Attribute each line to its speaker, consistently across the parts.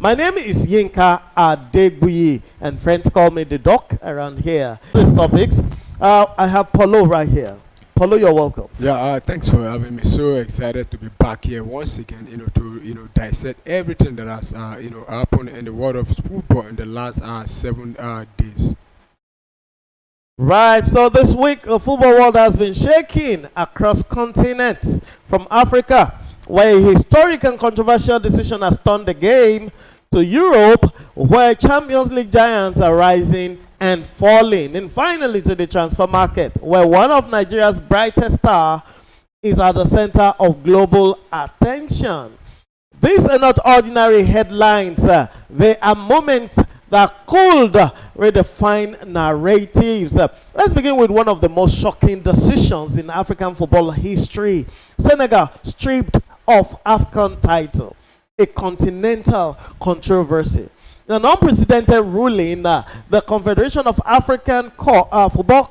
Speaker 1: My name is Yinka Adegbuyi, and friends call me the doc around here. These topics, I have Paulo right here. Paulo, you're welcome.
Speaker 2: Yeah, thanks for having me. So excited to be back here once again. To dissect everything that has happened in the world of football in the last 7 days.
Speaker 1: Right. So this week, the football world has been shaking across continents, from Africa, where a historic and controversial decision has turned the game, to Europe, where Champions League giants are rising and falling, and finally to the transfer market, where one of Nigeria's brightest stars is at the center of global attention. These are not ordinary headlines. They are moments that could redefine narratives. Let's begin with one of the most shocking decisions in African football history. Senegal stripped of AFCON title, a continental controversy. An unprecedented ruling, the Confederation of African Football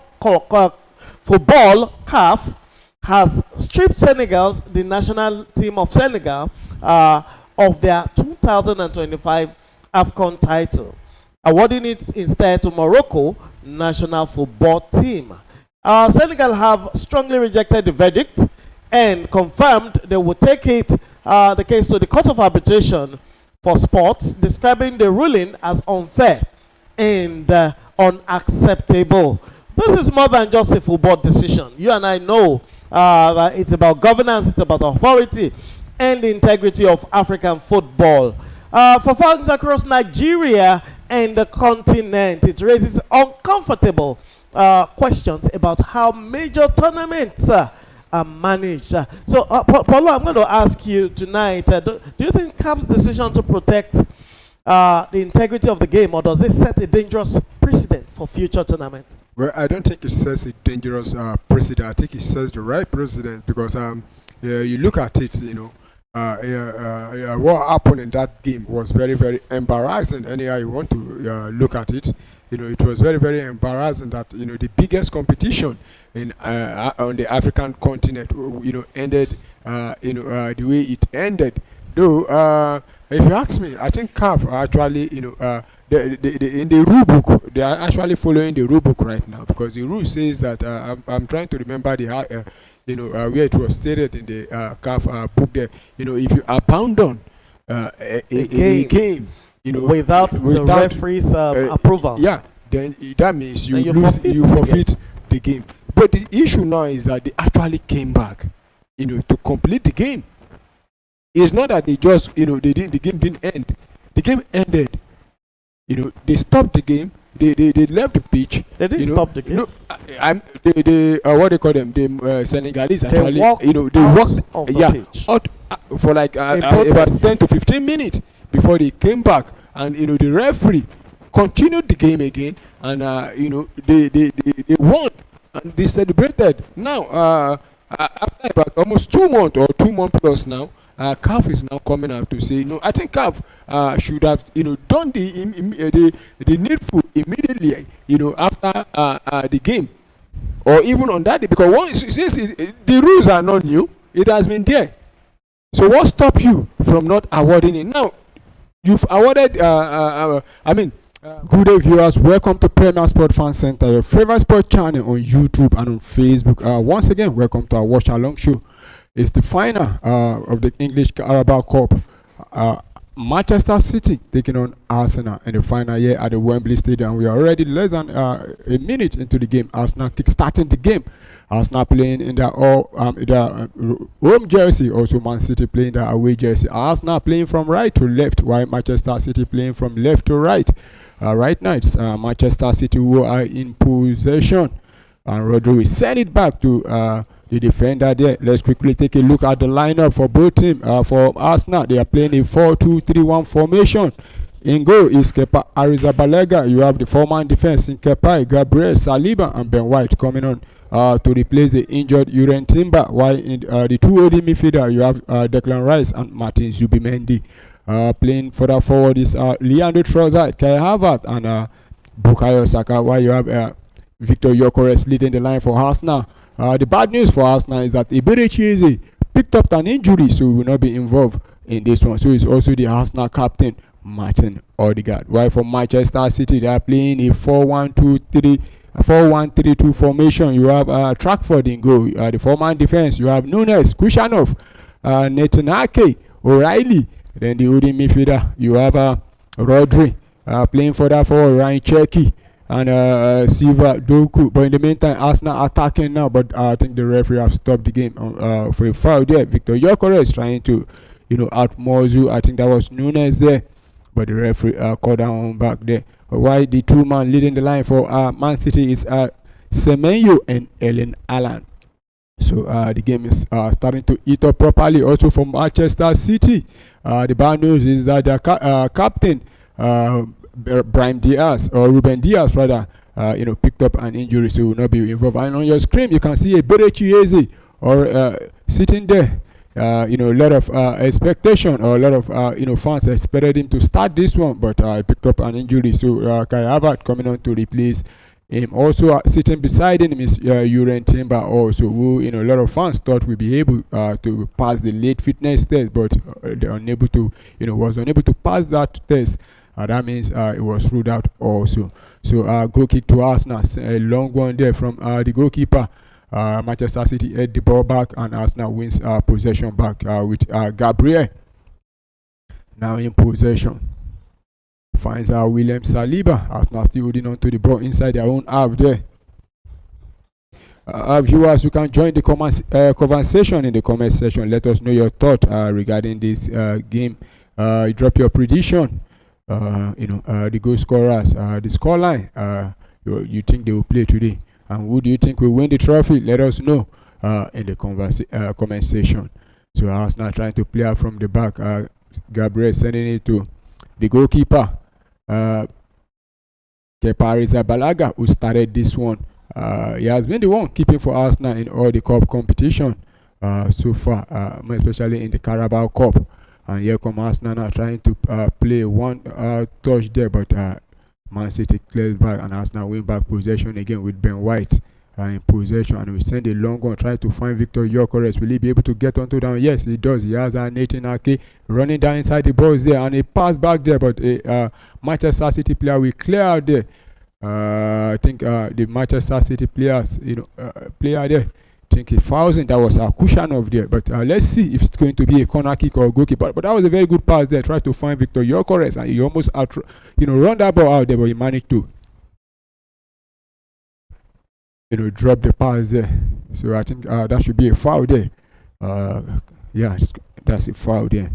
Speaker 1: CAF has stripped Senegal, the national team of Senegal, of their 2025 AFCON title, awarding it instead to Morocco national football team. Senegal have strongly rejected the verdict and confirmed they will take the case to the Court of Arbitration for Sports, describing the ruling as unfair and unacceptable. This is more than just a football decision. You and I know that it's about governance, it's about authority, and the integrity of African football. For fans across Nigeria and the continent, it raises uncomfortable questions about how major tournaments are managed. So, Paulo, I'm going to ask you tonight, do you think CAF's decision to protect the integrity of the game, or does it set a dangerous precedent for future tournaments?
Speaker 2: Well, I don't think it sets a dangerous precedent. I think it sets the right precedent because you look at it, what happened in that game was very, very embarrassing. Anyhow you want to look at it, it was very, very embarrassing that the biggest competition in on the African continent, ended, the way it ended. Though, if you ask me, I think CAF actually, in the rule book, they are actually following the rule book right now, because the rule says that I'm trying to remember the where it was stated in the CAF book there. If you abandon a game,
Speaker 1: without the referee's approval,
Speaker 2: then that means you forfeit the game. But the issue now is that they actually came back, to complete the game. It's not that they just, the game didn't end. The game ended. They stopped the game. They left the pitch.
Speaker 1: They didn't stop the game.
Speaker 2: No, what they call them, the Senegalese actually,
Speaker 1: they walked off the pitch
Speaker 2: out for like about 10 to 15 minutes before they came back, and the referee continued the game again, and they won and they celebrated. Now, after about almost 2 months or 2 months plus now, CAF is now coming out to say, I think CAF should have, done the needful immediately, after the game, or even on that day, because since the rules are not new, it has been there. So what stopped you from not awarding it? Now, you've awarded,
Speaker 3: good day, viewers. Welcome to Premier Sport Fan Center, your favorite sport channel on YouTube and on Facebook. Once again, welcome to our Watchalong show. It's the final of the English Carabao Cup. Manchester City taking on Arsenal in the final here at the Wembley Stadium. We are already less than a minute into the game. Arsenal kick-starting the game. Arsenal playing in their home jersey, also Man City playing their away jersey. Arsenal playing from right to left, while Manchester City playing from left to right. Right now it's Manchester City who are in possession, and Rodri send it back to the defender there. Let's quickly take a look at the lineup for both teams. For Arsenal, they are playing a 4-2-3-1 formation. In goal is Kepa Arrizabalaga. You have the four-man defense in Kepa, Gabriel Saliba, and Ben White coming on to replace the injured Uren Timber. While in the two holding midfielder, you have Declan Rice and Martin Zubimendi. Playing further forward is Leandro Trossard, Kai Havertz, and Bukayo Saka. While you have Victor Gyökeres leading the line for Arsenal. The bad news for Arsenal is that Iberichieze picked up an injury, so he will not be involved in this one. So he's also the Arsenal captain. Martin Odegaard. While for Manchester City, they are playing a 4-1-2-3. A 4-1-3-2 formation. You have Trackford in goal. The four-man defense. You have Nunes, Kushanov, Nathan Ake, O'Reilly. Then the holding midfielder. You have Rodri playing further forward. Ryan Cherky and Silva Doku. But in the meantime, Arsenal attacking now. But I think the referee have stopped the game for a foul there. Victor Gyökeres trying to, out Mozu. I think that was Nunes there. But the referee called down back there. Why the two-man leading the line for Man City is Semenyo and Ellen Allen. So the game is starting to eat up properly. Also for Manchester City, the bad news is that their captain Brahim Diaz, or Ruben Diaz rather, picked up an injury, so will not be involved. And on your screen, you can see a Berechi Eze sitting there. A lot of expectation, or a lot of fans expected him to start this one, but he picked up an injury. So Kai Havertz coming on to replace him. Also sitting beside him is Uren Timber, also who a lot of fans thought would be able to pass the late fitness test, but they unable to was unable to pass that test. That means it was ruled out also. So goal kick to Arsenal, a long one there from the goalkeeper. Manchester City head the ball back, and Arsenal wins possession back with Gabriel now in possession. Finds William Saliba. Arsenal still holding on to the ball inside their own half there. Viewers, you can join the conversation in the comment section. Let us know your thought regarding this game. Drop your prediction. The goal scorers, the scoreline you think they will play today. And who do you think will win the trophy? Let us know in the comment section. So Arsenal trying to play out from the back. Gabriel sending it to the goalkeeper, Kepa Arrizabalaga, who started this one. He has been the one keeping for Arsenal in all the cup competition so far, especially in the Carabao Cup. And here come Arsenal now trying to play one touch there, but Man City clears back, and Arsenal win back possession again with Ben White in possession, and we send a long one, try to find Victor Gyökeres. Will he be able to get onto down? Yes, he does. He has Nathan Ake running down inside the box there, and a pass back there, but a Manchester City player will clear out there. I think the Manchester City players, player there, I think he fouls in. That was Kushanov there, but let's see if it's going to be a corner kick or a goal kick. But that was a very good pass there. Tried to find Victor Gyökeres, and he almost run that ball out there, but he managed to drop the pass there. So I think that should be a foul there. Yeah, that's a foul there.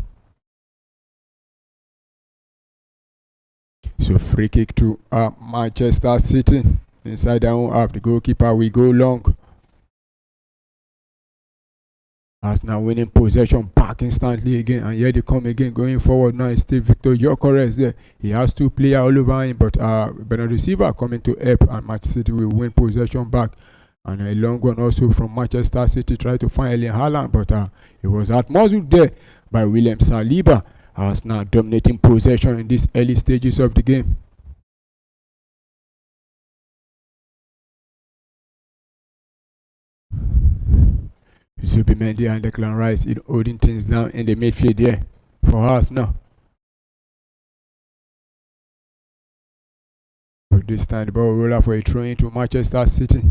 Speaker 3: So free kick to Manchester City inside their own half. The goalkeeper will go long. Arsenal winning possession back instantly again, and here they come again going forward now. It's still Victor Gyökeres there. He has two players all over him, but Bernardo Silva coming to help, and Manchester City will win possession back. And a long one also from Manchester City, tried to find Erling Haaland, but it was outmuscled there by William Saliba. Arsenal dominating possession in these early stages of the game. Zubimendi and Declan Rice holding things down in the midfield there for us now. But this time the ball roll out for a throw in to Manchester City.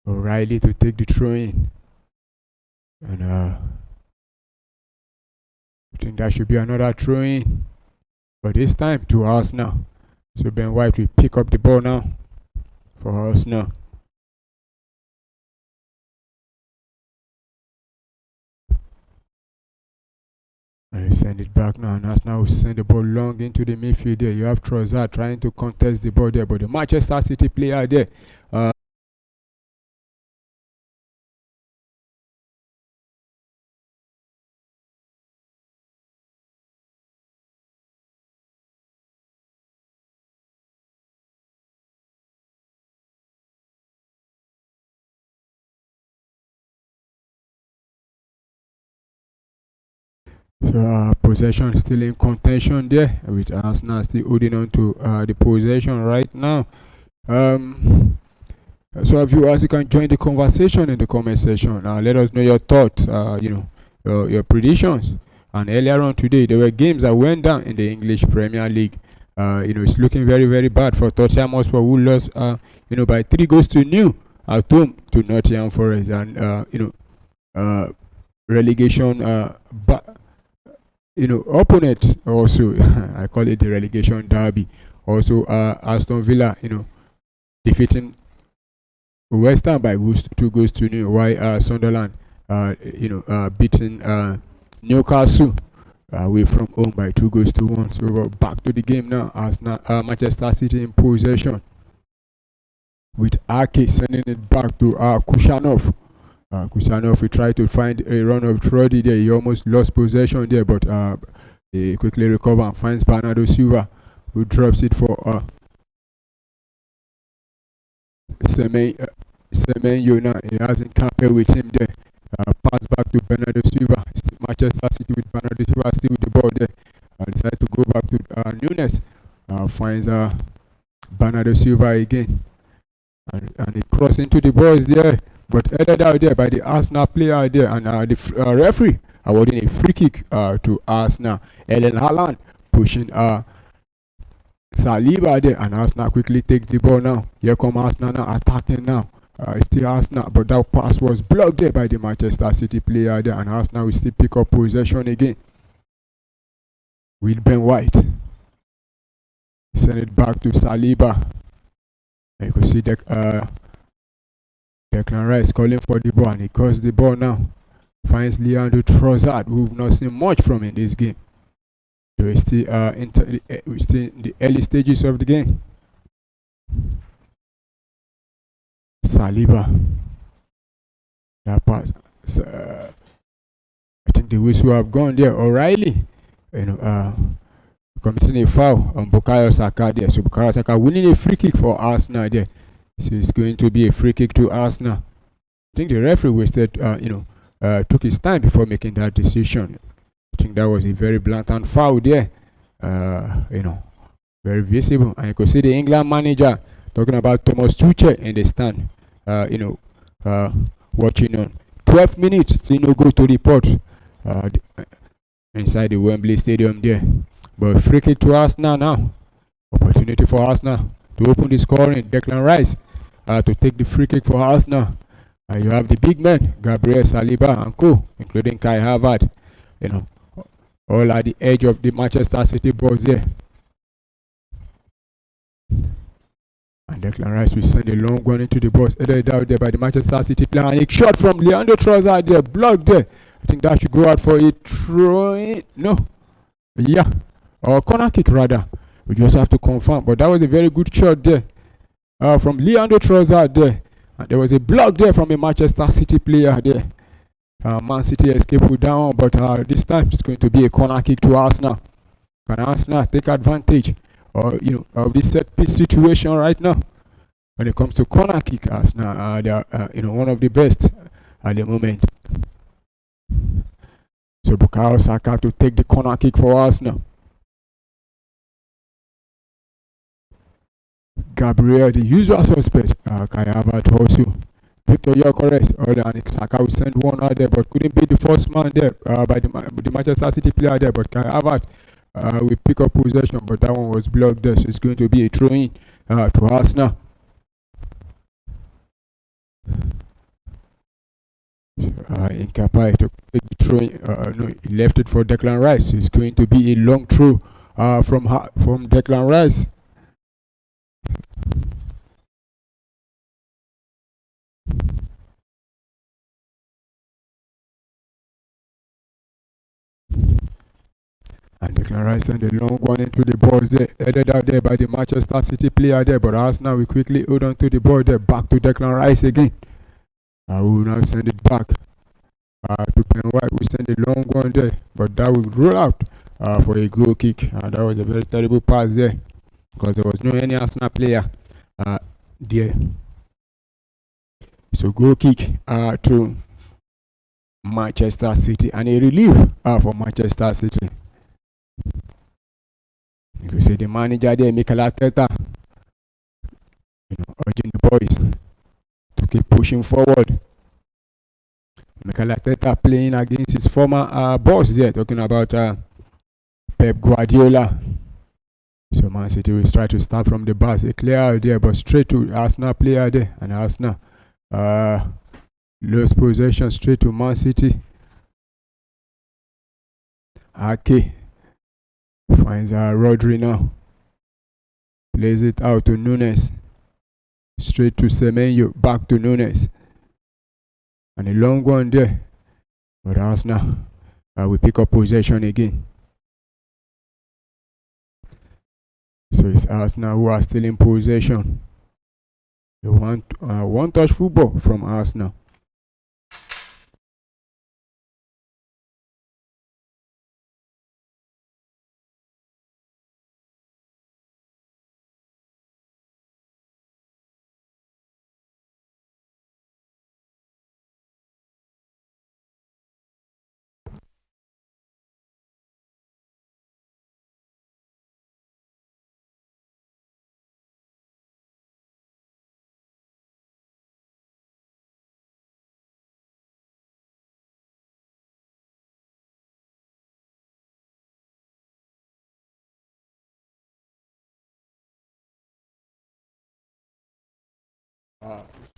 Speaker 3: O'Reilly to take the throw in. And I think that should be another throw in. But this time to us now. So Ben White will pick up the ball now for us now. And send it back now, and Arsenal will send the ball long into the midfield there. You have Trossard trying to contest the ball there, but the Manchester City player there so possession still in contention there, with Arsenal still holding on to the possession right now. So viewers, you can join the conversation in the comment section. Let us know your thoughts, your predictions And earlier on today, there were games that went down in the English Premier League. It's looking very, very bad for Tottenham Hotspur, who lost, by 3-0 at home to Nottingham Forest, and relegation, opponent also. I call it the relegation derby. Also, Aston Villa, defeating West Ham by 2-0, while Sunderland, beating Newcastle away from home by 2-1. So we're back to the game now as Manchester City in possession, with Ake sending it back to Kushanov. Kushanov, he tried to find a run of Trodi there. He almost lost possession there, but he quickly recovers and finds Bernardo Silva, who drops it for Semenyo. Now he hasn't kept with him there. Pass back to Bernardo Silva. Manchester City with Bernardo Silva still with the ball there. Decide to go back to Nunes. Finds Bernardo Silva again. And he crossed into the boys there, but headed out there by the Arsenal player there, and the referee awarding a free kick to Arsenal. Ellen Haaland pushing Saliba there, and Arsenal quickly takes the ball now. Here come Arsenal now, attacking now. Still Arsenal, but that pass was blocked there by the Manchester City player there, and Arsenal will still pick up possession again with Ben White. Send it back to Saliba. You can see Declan Rice calling for the ball, and he cuts the ball now. Finds Leandro Trossard, who we've not seen much from in this game. We're still in the early stages of the game. Saliba. That pass. I think the whistle have gone there. O'Reilly, committing a foul on Bukayo Saka there. So Bukayo Saka winning a free kick for Arsenal there. So it's going to be a free kick to Arsenal. I think the referee wasted, took his time before making that decision. I think that was a very blatant foul there. Very visible. And you could see the England manager talking about Thomas Tuchel in the stand. Watching on 12 minutes, still no goal to report inside the Wembley Stadium there. But free kick to Arsenal now. Opportunity for Arsenal to open the scoring. Declan Rice to take the free kick for Arsenal. You have the big men, Gabriel Saliba and co, including Kai Havertz. All at the edge of the Manchester City box there. And Declan Rice will send a long one into the box, headed out there by the Manchester City player. And a shot from Leandro Trossard there, blocked there. I think that should go out for a throw-in. No. Yeah. Or corner kick rather. We just have to confirm. But that was a very good shot there from Leandro Trossard there. And there was a block there from a Manchester City player there. Man City escaped with that one, but this time it's going to be a corner kick to Arsenal. Can Arsenal take advantage of this set piece situation right now? When it comes to corner kick, Arsenal they are one of the best at the moment. So Bukayo Saka to take the corner kick for Arsenal. Gabriel, the usual suspect, Kai Havertz also. Victor, you're correct. Saka will send one out there, but couldn't beat the first man there by the Manchester City player there. But Kai Havertz will pick up possession, but that one was blocked there, so it's going to be a throw-in to Arsenal. Incapable to take the throw-in. He left it for Declan Rice. So it's going to be a long throw from Declan Rice. And Declan Rice sent a long one into the box there, headed out there by the Manchester City player there, but Arsenal will quickly hold on to the ball there, back to Declan Rice again. We will now send it back to Ben White. We send a long one there, but that will roll out for a goal kick. That was a very terrible pass there, because there was no any Arsenal player there. So goal kick to Manchester City, and a relief for Manchester City. You can see the manager there, Mikel Arteta, urging the boys to keep pushing forward. Mikel Arteta playing against his former boss there, talking about Pep Guardiola. So Man City will try to start from the bus, a clear out there, but straight to Arsenal player there, and Arsenal lose possession straight to Man City. Ake finds Rodri now, plays it out to Nunes, straight to Semenyo, back to Nunes, and a long one there, but Arsenal will pick up possession again. So it's Arsenal who are still in possession. You want one-touch football from Arsenal.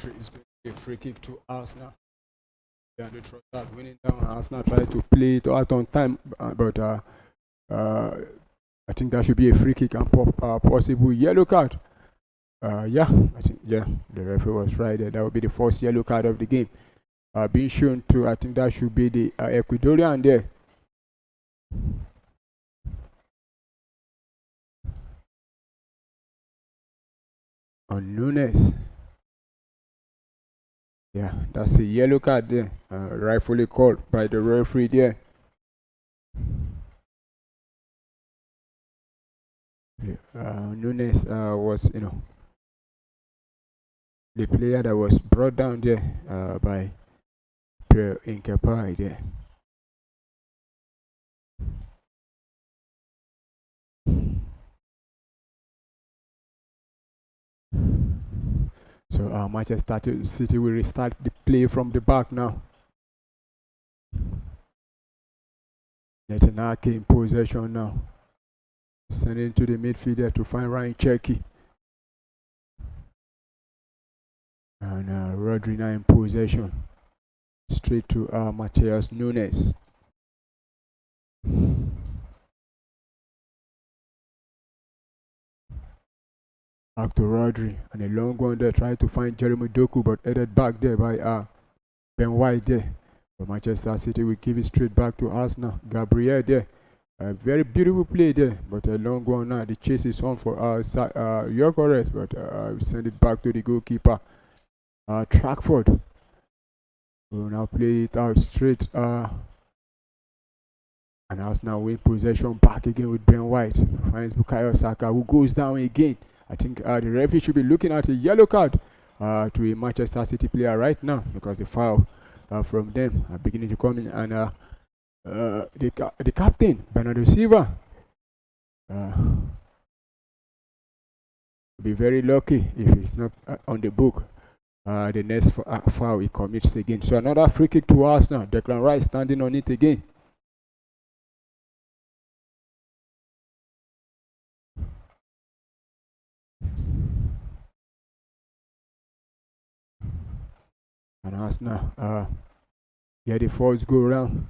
Speaker 3: It's going to be a free kick to Arsenal. Yeah, they trust that winning down. Arsenal try to play it out on time, but I think that should be a free kick and possible yellow card. Yeah, I think the referee was right there. That would be the first yellow card of the game. Being shown to, I think that should be the Ecuadorian there. On Nunes. Yeah, that's a yellow card there, rightfully called by the referee there. Nunes was, the player that was brought down there by Pierre Incapai there. So Manchester City will restart the play from the back now. Netanyahu in possession now. Sending to the midfielder to find Ryan Cherky. And Rodri now in possession. Straight to Matheus Nunes. Back to Rodri, and a long one there, trying to find Jeremy Doku, but headed back there by Ben White there. But Manchester City will give it straight back to Arsenal. Gabriel there, a very beautiful play there, but a long one now. The chase is on for York, but we send it back to the goalkeeper, Trackford. We'll now play it out straight, and Arsenal win possession back again with Ben White. Finds Bukayo Saka, who goes down again. I think the referee should be looking at a yellow card to a Manchester City player right now, because the foul from them are beginning to come in, and the captain Bernardo Silva will be very lucky if it's not on the book. The next foul he commits again. So another free kick to Arsenal. Declan Rice standing on it again. And Arsenal get the first go round.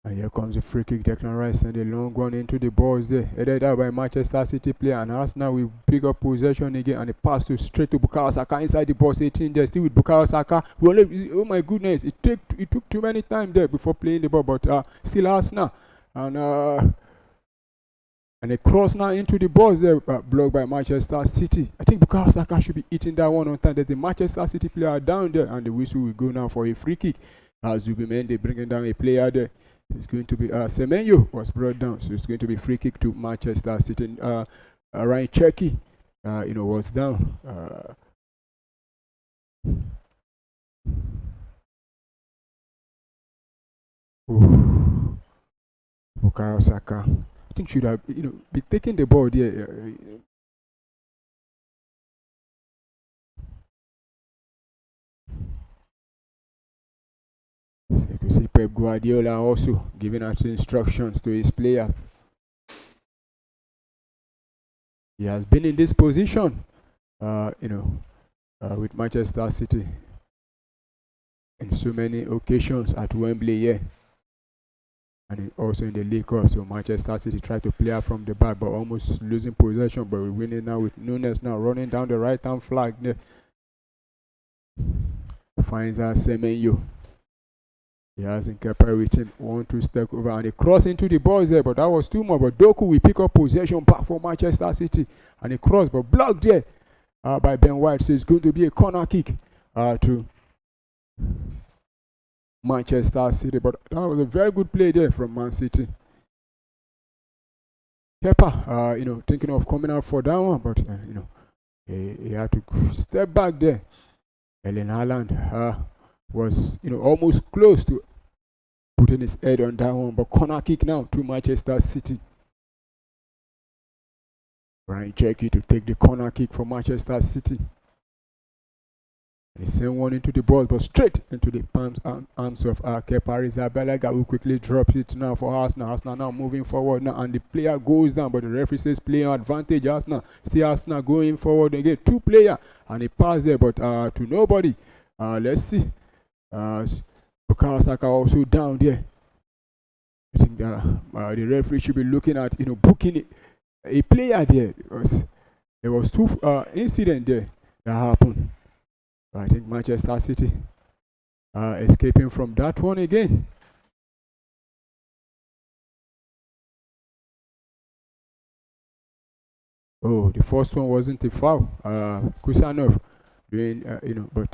Speaker 3: And here comes the free kick. Declan Rice and a long one into the balls there, headed out by Manchester City player, and Arsenal will pick up possession again, and a pass straight to Bukayo Saka inside the box 18 there, still with Bukayo Saka. Oh my goodness, it took too many time there before playing the ball, but still Arsenal, and a cross now into the box there, blocked by Manchester City. I think Bukayo Saka should be eating that one on time. There's a Manchester City player down there, and the whistle will go now for a free kick. Zubimendi bringing down a player there. It's going to be Semenyo was brought down, so it's going to be free kick to Manchester City. Ryan Cherky, was down. Bukayo Saka, I think should have be taking the ball there. You can see Pep Guardiola also giving out instructions to his players. He has been in this position, with Manchester City in so many occasions at Wembley, yeah. And also in the League Cup. So Manchester City tried to play out from the back, but almost losing possession. But we're winning now with Nunes now running down the right-hand flag there. Finds out Semenyo. He has Nkepper with him. 1-2 step over and he crossed into the balls there, but that was too much. But Doku will pick up possession back for Manchester City. And he crossed, but blocked there by Ben White. So it's going to be a corner kick to Manchester City. But that was a very good play there from Man City. Kepa, thinking of coming out for that one, but he had to step back there. Erling Haaland was almost close to putting his head on that one, but corner kick now to Manchester City. Ryan Cherky to take the corner kick for Manchester City. And he sent one into the ball, but straight into the arms of Kepa Arrizabalaga, who quickly drops it now for Arsenal. Arsenal now moving forward now, and the player goes down, but the referee says playing advantage. Arsenal, still Arsenal going forward again. Two players, and he passed there, but to nobody. Let's see. Bukayo Saka also down there. I think the referee should be looking at booking a player there, because there was two incident there that happened. But I think Manchester City escaping from that one again. Oh, the first one wasn't a foul. Kusanov doing but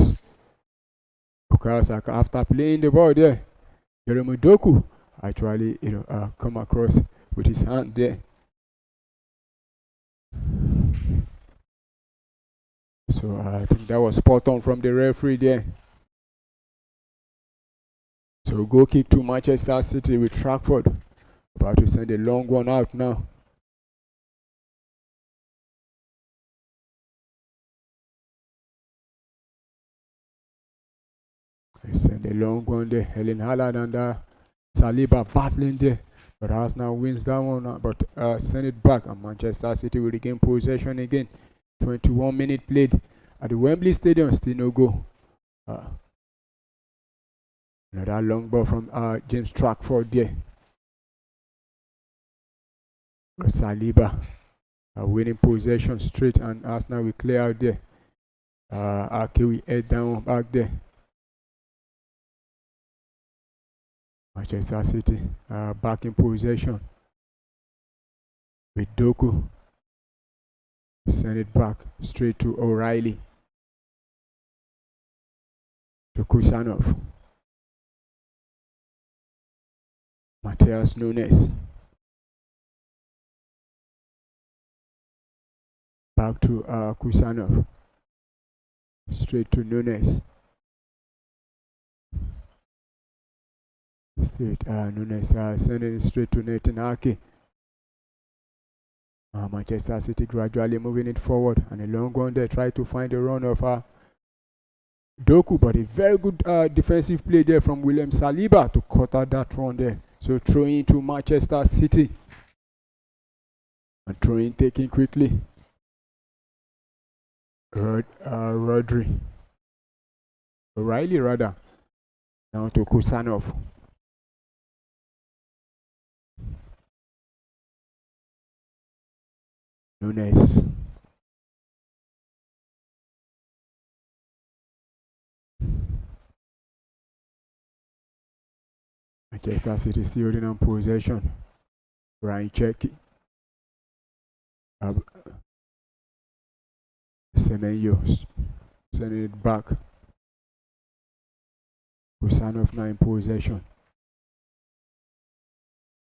Speaker 3: Bukayo Saka, after playing the ball there, Jeremy Doku actually come across with his hand there. So I think that was spot on from the referee there. So goal kick to Manchester City with Trafford. About to send a long one out now. They send a long one there. Erling Haaland and Saliba battling there. But Arsenal wins that one, but send it back, and Manchester City will regain possession again. 21 minutes played at the Wembley Stadium, still no goal. Another long ball from James Trafford there. Saliba winning possession straight, and Arsenal will clear out there. Ake will head down back there. Manchester City back in possession with Doku. Send it back straight to O'Reilly. To Kusanov. Matheus Nunes. Back to Kusanov. Straight to Nunes. Nunes sending it straight to Nathan Ake. Manchester City gradually moving it forward, and a long one there, try to find a run of Doku, but a very good defensive play there from William Saliba to cut out that run there. So throwing to Manchester City, and throwing taken quickly. O'Reilly rather, now to Kusanov. Nunes. Manchester City still holding on possession. Ryan Cherky. Semenyo sending it back. Kusanov now in possession.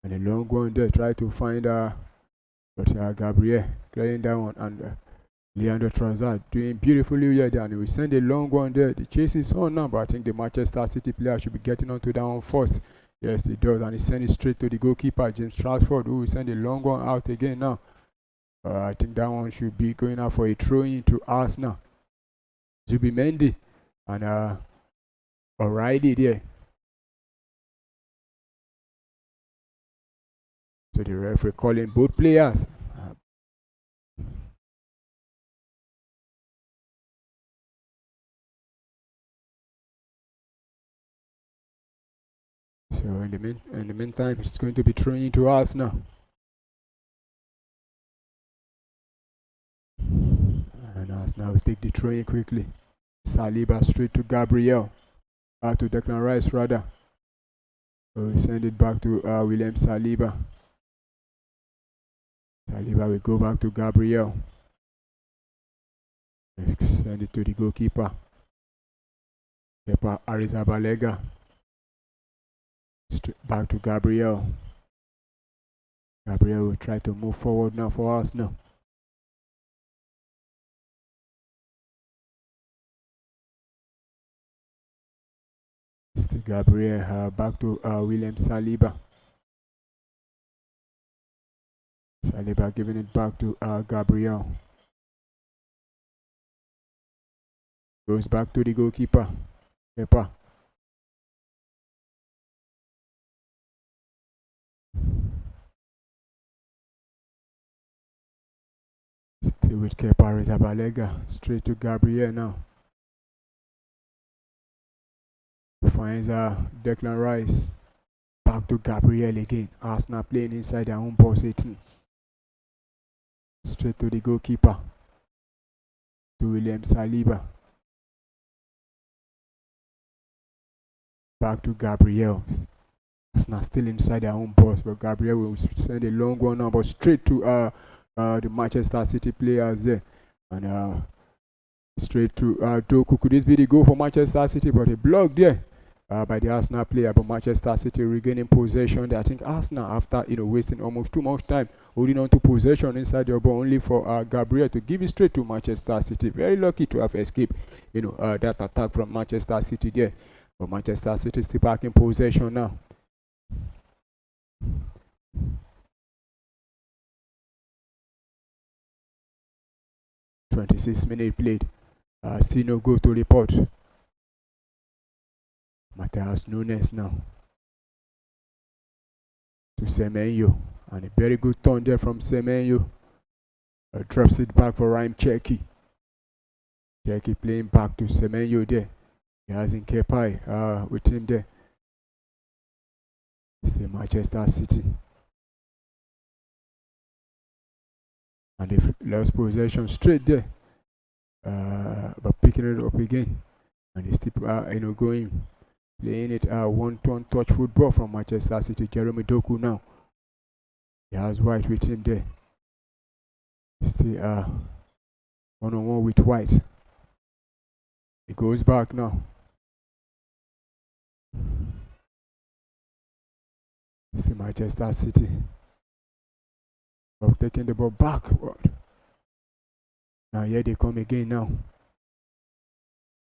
Speaker 3: And a long one there, try to find but Gabriel clearing that one, and Leandro Trossard doing beautifully there, and we send a long one there. The chase is on now, but I think the Manchester City player should be getting onto that one first. Yes, he does, and he sent it straight to the goalkeeper, James Trafford, who will send a long one out again now. I think that one should be going out for a throw-in to Arsenal. Zubimendi and O'Reilly there. So the referee calling both players. So in the meantime, it's going to be thrown into Arsenal. And Arsenal will take the throw-in quickly. Saliba straight to Gabriel. To Declan Rice rather. So we send it back to William Saliba. Saliba will go back to Gabriel. Send it to the goalkeeper. Kepa Arrizabalaga. Back to Gabriel. Gabriel will try to move forward now for Arsenal. Still Gabriel back to William Saliba. Saliba giving it back to Gabriel. Goes back to the goalkeeper. Kepa. Still with Kepa Arrizabalaga. Straight to Gabriel now. Finds Declan Rice. Back to Gabriel again. Arsenal playing inside their own box 18. Straight to the goalkeeper. To William Saliba. Back to Gabriel. Arsenal still inside their own box, but Gabriel will send a long one now, but straight to the Manchester City players there. And straight to Doku. Could this be the goal for Manchester City? But a block there by the Arsenal player, but Manchester City regaining possession there. I think Arsenal, after wasting almost too much time holding on to possession inside your ball, only for Gabriel to give it straight to Manchester City. Very lucky to have escaped that attack from Manchester City there. But Manchester City still back in possession now. (26-minute played). Still no goal to report. Matheus Nunes now to Semenyo, and a very good turn there from Semenyo. Drops it back for Ryan Cherki. Cherki playing back to Semenyo there. He has in Kepa with him there. It's the Manchester City. And they've lost possession straight there. But picking it up again. And they still going. Playing it one-turn touch football from Manchester City. Jeremy Doku now. He has White with him there. Still one-on-one with White. He goes back now. Still Manchester City. Of taking the ball backward. Now here they come again now.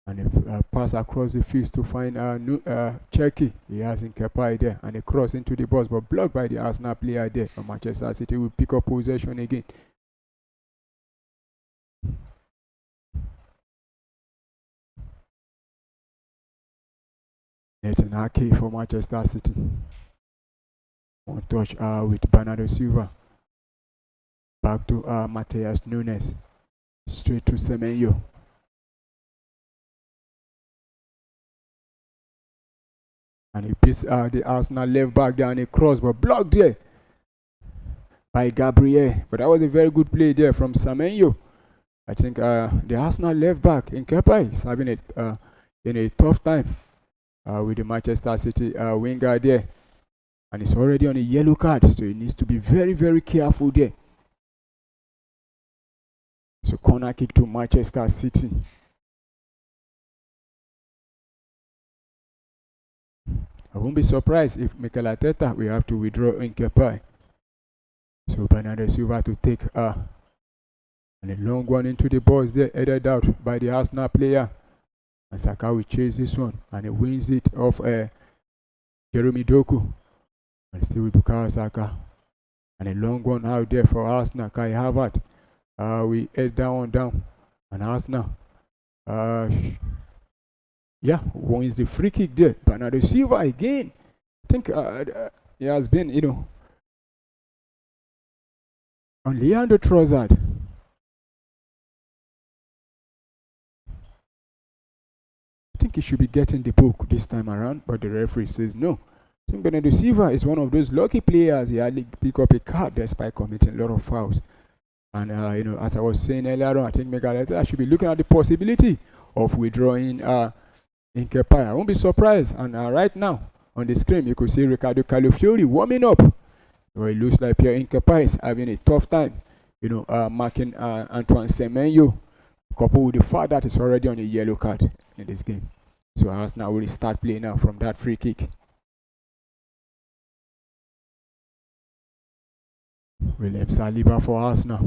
Speaker 3: And a pass across the field to find Cherki. He has in Kepa there. And a cross into the box, but blocked by the Arsenal player there. And Manchester City will pick up possession again. Nathan Ake for Manchester City. One touch with Bernardo Silva. Back to Matheus Nunes. Straight to Semenyo. And he beats the Arsenal left back there, and a cross, but blocked there by Gabriel. But that was a very good play there from Semenyo. I think the Arsenal left back in Kepa is having it in a tough time with the Manchester City winger there. And it's already on a yellow card, so he needs to be very, very careful there. So corner kick to Manchester City. I won't be surprised if Mikel Arteta will have to withdraw in Kepa. So Bernardo Silva to take and a long one into the box there, headed out by the Arsenal player. And Saka will chase this one, and he wins it off Jeremy Doku. And still with Bukayo Saka. And a long one out there for Arsenal. Kai Havertz. We head down. And Arsenal. Wins the free kick there. Bernardo Silva again. I think he has been, on Leandro Trossard. I think he should be getting the book this time around, but the referee says no. I think Bernardo Silva is one of those lucky players. He hardly pick up a card despite committing a lot of fouls. And as I was saying earlier on, I think Megaleta should be looking at the possibility of withdrawing Nketiah. I won't be surprised. And right now on the screen, you could see Ricardo Calafiori warming up. Well, it looks like Pierre Nketiah is having a tough time, marking Antoine Semenyo, coupled with the fact that he's already on a yellow card in this game. So Arsenal will start playing now from that free kick. William Saliba for Arsenal.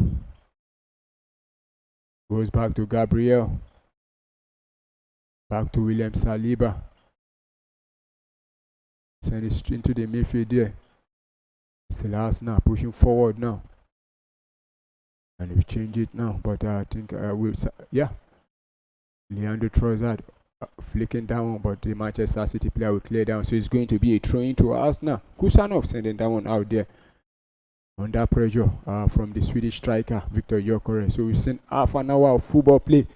Speaker 3: Goes back to Gabriel. Back to William Saliba. Send it straight into the midfield there. Still Arsenal pushing forward now. And we change it now. But I think Leandro Trossard flicking down, but the Manchester City player will clear down. So it's going to be a throw into Arsenal. Kusanov sending that one out there. Under pressure from the Swedish striker, Victor Gyökeres. So we've seen half an hour of football play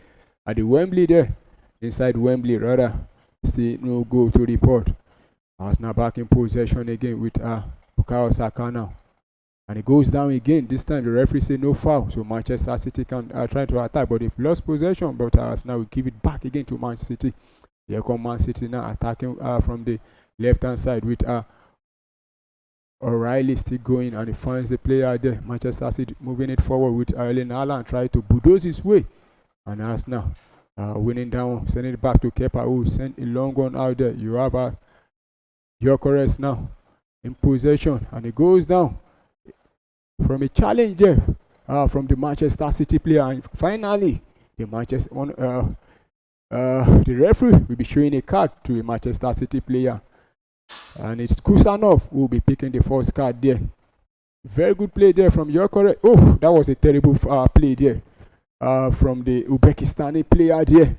Speaker 3: at the Wembley there. Inside Wembley, rather. Still no goal to report. Arsenal back in possession again with Bukayo Saka now. And it goes down again. This time the referee said no foul. So Manchester City can try to attack, but they've lost possession. But Arsenal will give it back again to Man City. Here come Man City now attacking from the left-hand side with O'Reilly still going, and he finds the player there. Manchester City moving it forward with Erling Haaland trying to bulldoze his way. And Arsenal winning down, sending it back to Kepa, who sent a long one out there. You have Gyökeres now in possession, and it goes down from a challenge there from the Manchester City player. And finally, the referee will be showing a card to a Manchester City player. And it's Kusanov who will be picking the first card there. Very good play there from Gyökeres. Oh, that was a terrible play there from the Uzbekistani player there.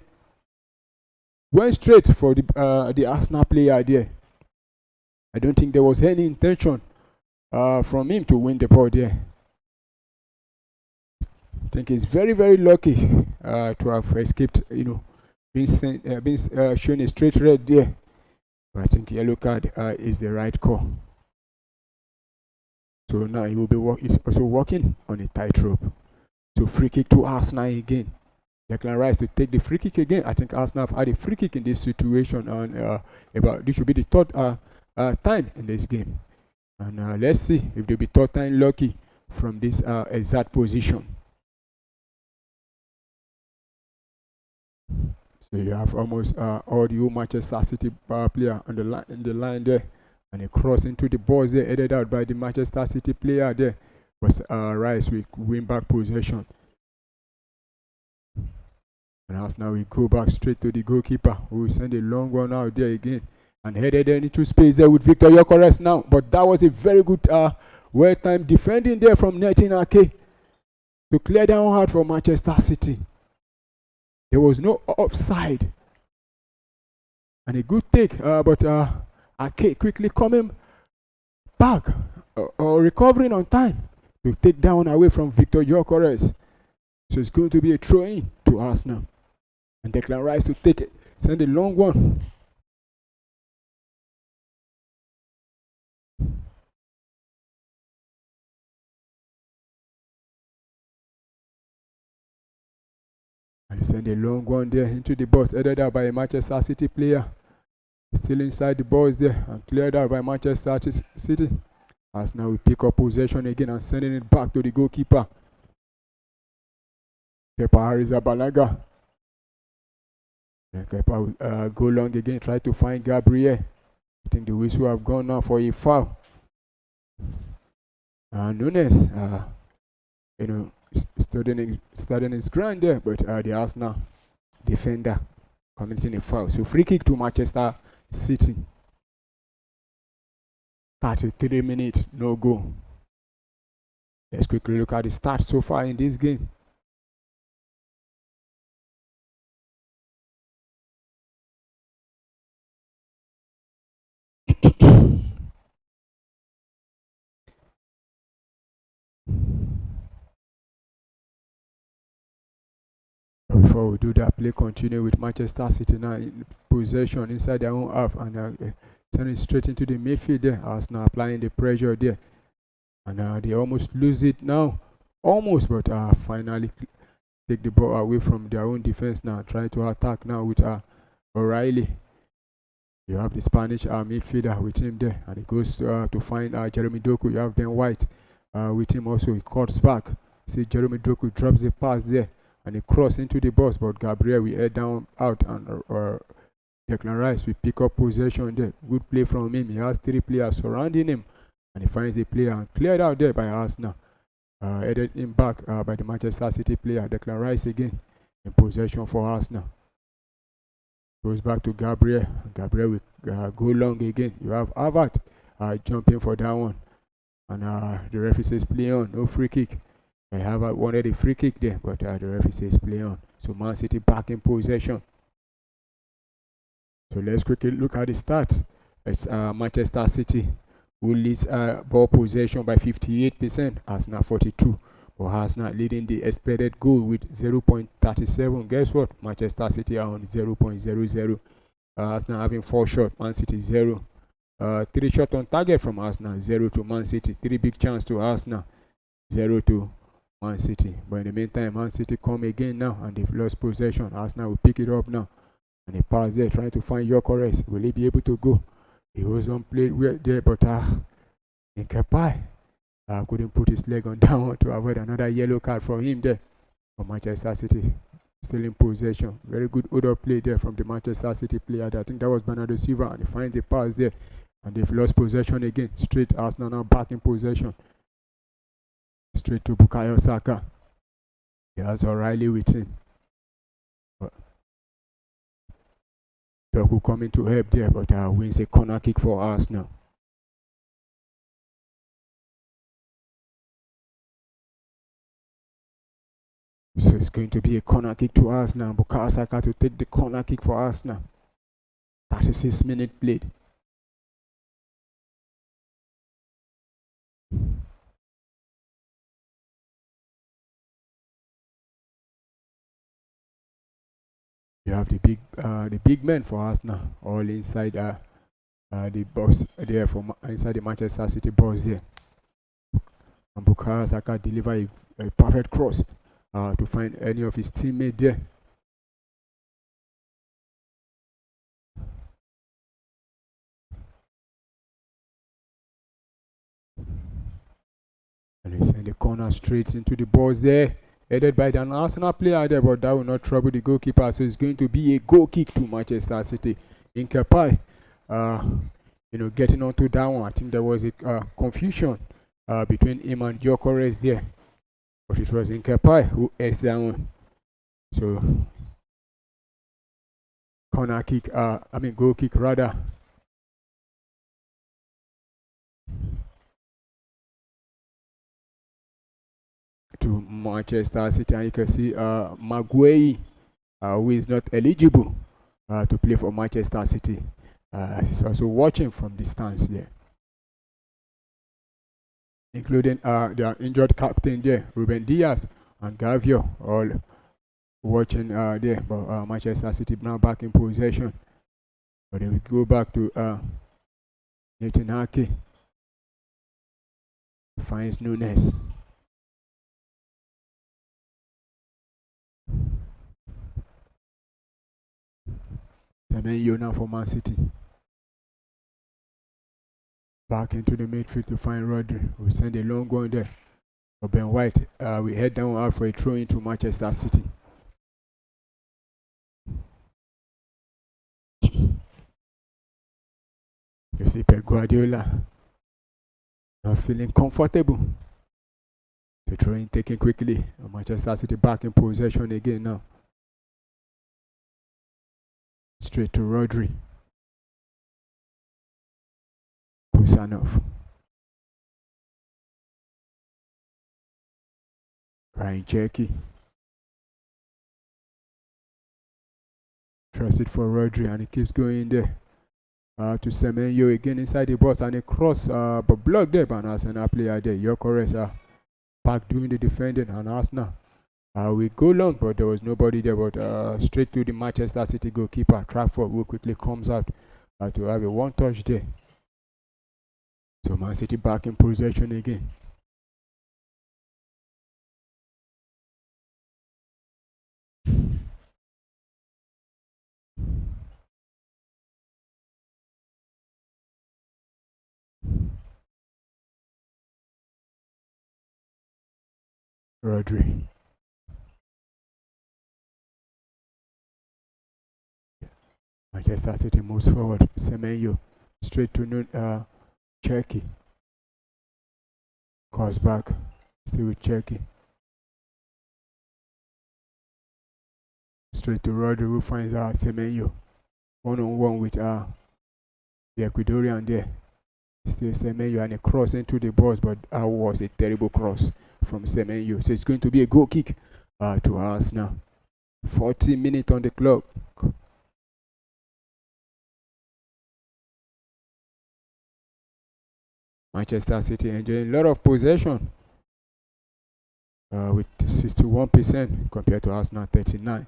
Speaker 3: Went straight for the Arsenal player there. I don't think there was any intention from him to win the ball there. I think he's very, very lucky to have escaped, being shown a straight red there. But I think yellow card is the right call. So now he will be he's also walking on a tightrope. So free kick to Arsenal again. Declan Rice to take the free kick again. I think Arsenal have had a free kick in this situation, and this should be the third time in this game. And let's see if they'll be third time lucky from this exact position. So you have almost all the Manchester City player on the line there, and a cross into the box there, headed out by the Manchester City player there. But Rice will win back possession. And as now we go back straight to the goalkeeper, who will send a long one out there again, and headed into space there with Victor Gyökeres now. But that was a very good well-timed defending there from Netin Ake to clear down hard for Manchester City. There was no offside. And a good take, but Ake quickly coming back or recovering on time to take down away from Victor Gyökeres. So it's going to be a throw-in to Arsenal. And Declan Rice to take it, send a long one. And send a long one there into the box, headed out by a Manchester City player. Still inside the box there and cleared out by Manchester City. As now we pick up possession again and sending it back to the goalkeeper. Kepa Arrizabalaga. And Kepa will go long again, try to find Gabriel. I think the whistle have gone now for a foul. Nunes, studying his ground there, but the Arsenal defender committing a foul. So free kick to Manchester City. 33 minutes, no goal. Let's quickly look at the stats so far in this game. Before we do that, play continue with Manchester City now in possession inside their own half, and sending straight into the midfield there. Arsenal applying the pressure there, and they almost lose it now, almost, but finally take the ball away from their own defense now. Try to attack now with O'Reilly. You have the Spanish midfielder with him there, and he goes to find Jeremy Doku. You have Ben White with him also. He cuts back. See Jeremy Doku drops the pass there, and he cross into the box, but Gabriel will head down out, and Declan Rice will pick up possession there. Good play from him. He has 3 players surrounding him, and he finds a player and cleared out there by Arsenal. Headed him back by the Manchester City player. Declan Rice again in possession for Arsenal. Goes back to Gabriel. Gabriel will go long again. You have Havertz jumping for that one, and the referee says play on, no free kick. Havertz wanted a free kick there, but the referee says play on. So Man City back in possession. So let's quickly look at the stats. It's Manchester City who leads ball possession by 58%, Arsenal 42%. But Arsenal leading the expected goal with 0.37. Guess what? Manchester City are on 0.00. Arsenal having 4 shots, Man City 0. 3 shots on target from Arsenal, 0 to Man City. 3 big chances to Arsenal, 0 to Man City. But in the meantime, Man City come again now, and they've lost possession. Arsenal will pick it up now, and he pass there trying to find Gyökeres. Will he be able to go? He was on play there, but Nkepai couldn't put his leg on that one to avoid another yellow card from him there. For Manchester City still in possession. Very good order play there from the Manchester City player. I think that was Bernardo Silva, and he finds the pass there, and they've lost possession again. Straight Arsenal now back in possession. Straight to Bukayo Saka. He has O'Reilly with him. Doku coming to help there, but wins a corner kick for Arsenal. So it's going to be a corner kick to Arsenal. Bukayo Saka to take the corner kick for Arsenal. 36 minutes played. You have the big men for Arsenal all inside the box there, from inside the Manchester City box there. And Bukayo Saka deliver a perfect cross to find any of his teammates there. And he send the corner straight into the box there. Headed by an Arsenal player there, but that will not trouble the goalkeeper. So it's going to be a goal kick to Manchester City. Nkepai, getting onto that one. I think there was a confusion between him and Gyökeres there, but it was Nkepai who heads that one. So goal kick rather. To Manchester City, and you can see Maguire, who is not eligible to play for Manchester City. He's also watching from the stands there, including the injured captain there, Ruben Diaz and Gavio, all watching there. But Manchester City now back in possession. But they will go back to Nathan Ake. Finds Nunes. Semenyo now for Man City. Back into the midfield to find Rodri. We send a long one there for Ben White. We head down out for a throw into Manchester City. You see Pep Guardiola not feeling comfortable. The throw in taken quickly. Manchester City back in possession again now. Straight to Rodri. Kusanov. Ryan Cherky. Trust it for Rodri, and he keeps going there. To Semenyo again inside the box, and a cross, but blocked there by an Arsenal player there. You're correct, back doing the defending, and Arsenal. We go long, but there was nobody there, but straight to the Manchester City goalkeeper. Trafford, who quickly comes out to have a one touch there. So Man City back in possession again. Rodri. Manchester City moves forward. Semenyo straight to Cherky. Calls back. Still with Cherky. Straight to Rodri, who finds Semenyo. One-on-one with the Ecuadorian there. Still Semenyo, and a cross into the box, but that was a terrible cross from Semenyo. So it's going to be a goal kick to us now. 40 minutes on the clock. Manchester City enjoying a lot of possession with 61% compared to Arsenal 39%.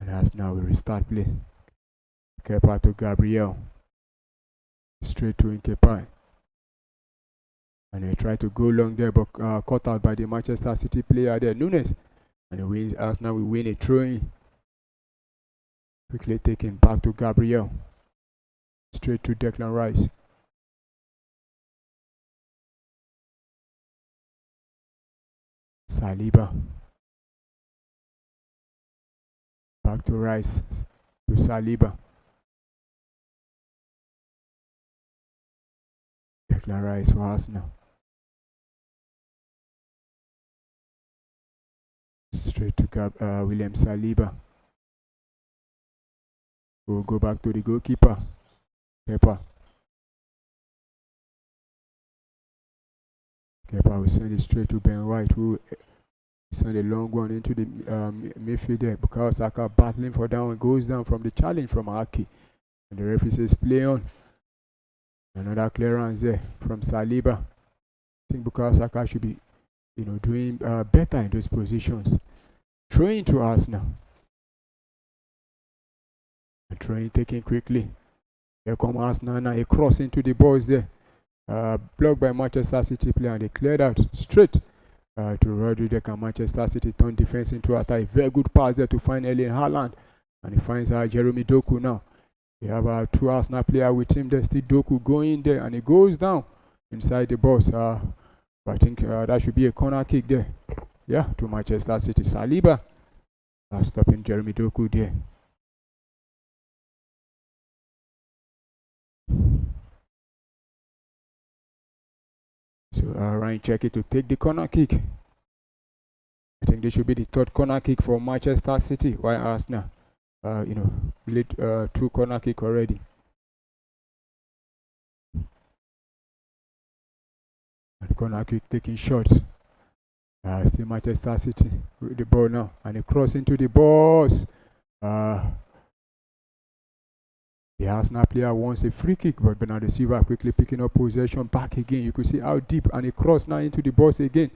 Speaker 3: And Arsenal will restart play. Kepa to Gabriel. Straight to Nkepa. And they try to go long there, but caught out by the Manchester City player there, Nunes. And he wins. Arsenal will win a throw-in. Quickly taken back to Gabriel. Straight to Declan Rice. Saliba. Back to Rice. To Saliba. Declan Rice for Arsenal. Straight to William Saliba. We'll go back to the goalkeeper. Kepa will send it straight to Ben White, who send a long one into the midfield there. Bukayo Saka battling for that one, goes down from the challenge from Aki. And the referee says play on. Another clearance there from Saliba. I think Bukayo Saka should be doing better in those positions. Throwing to Arsenal. Throwing taken quickly. Here come Arsenal now. A cross into the box there. Blocked by Manchester City player, and they cleared out straight to Rodri. They can Manchester City turn defense into attack. A very good pass there to find Erling Haaland. And he finds Jeremy Doku now. They have two Arsenal player with him there. Still Doku going there, and he goes down inside the box. I think that should be a corner kick there. Yeah, to Manchester City. Saliba stopping Jeremy Doku there. So Ryan Cherky to take the corner kick. I think this should be the third corner kick for Manchester City. Why Arsenal? Played two corner kick already. And corner kick taking shots. Still Manchester City with the ball now, and a cross into the box. The Arsenal player wants a free kick, but Bernardo Silva quickly picking up possession back again. You could see how deep, and a cross now into the box again.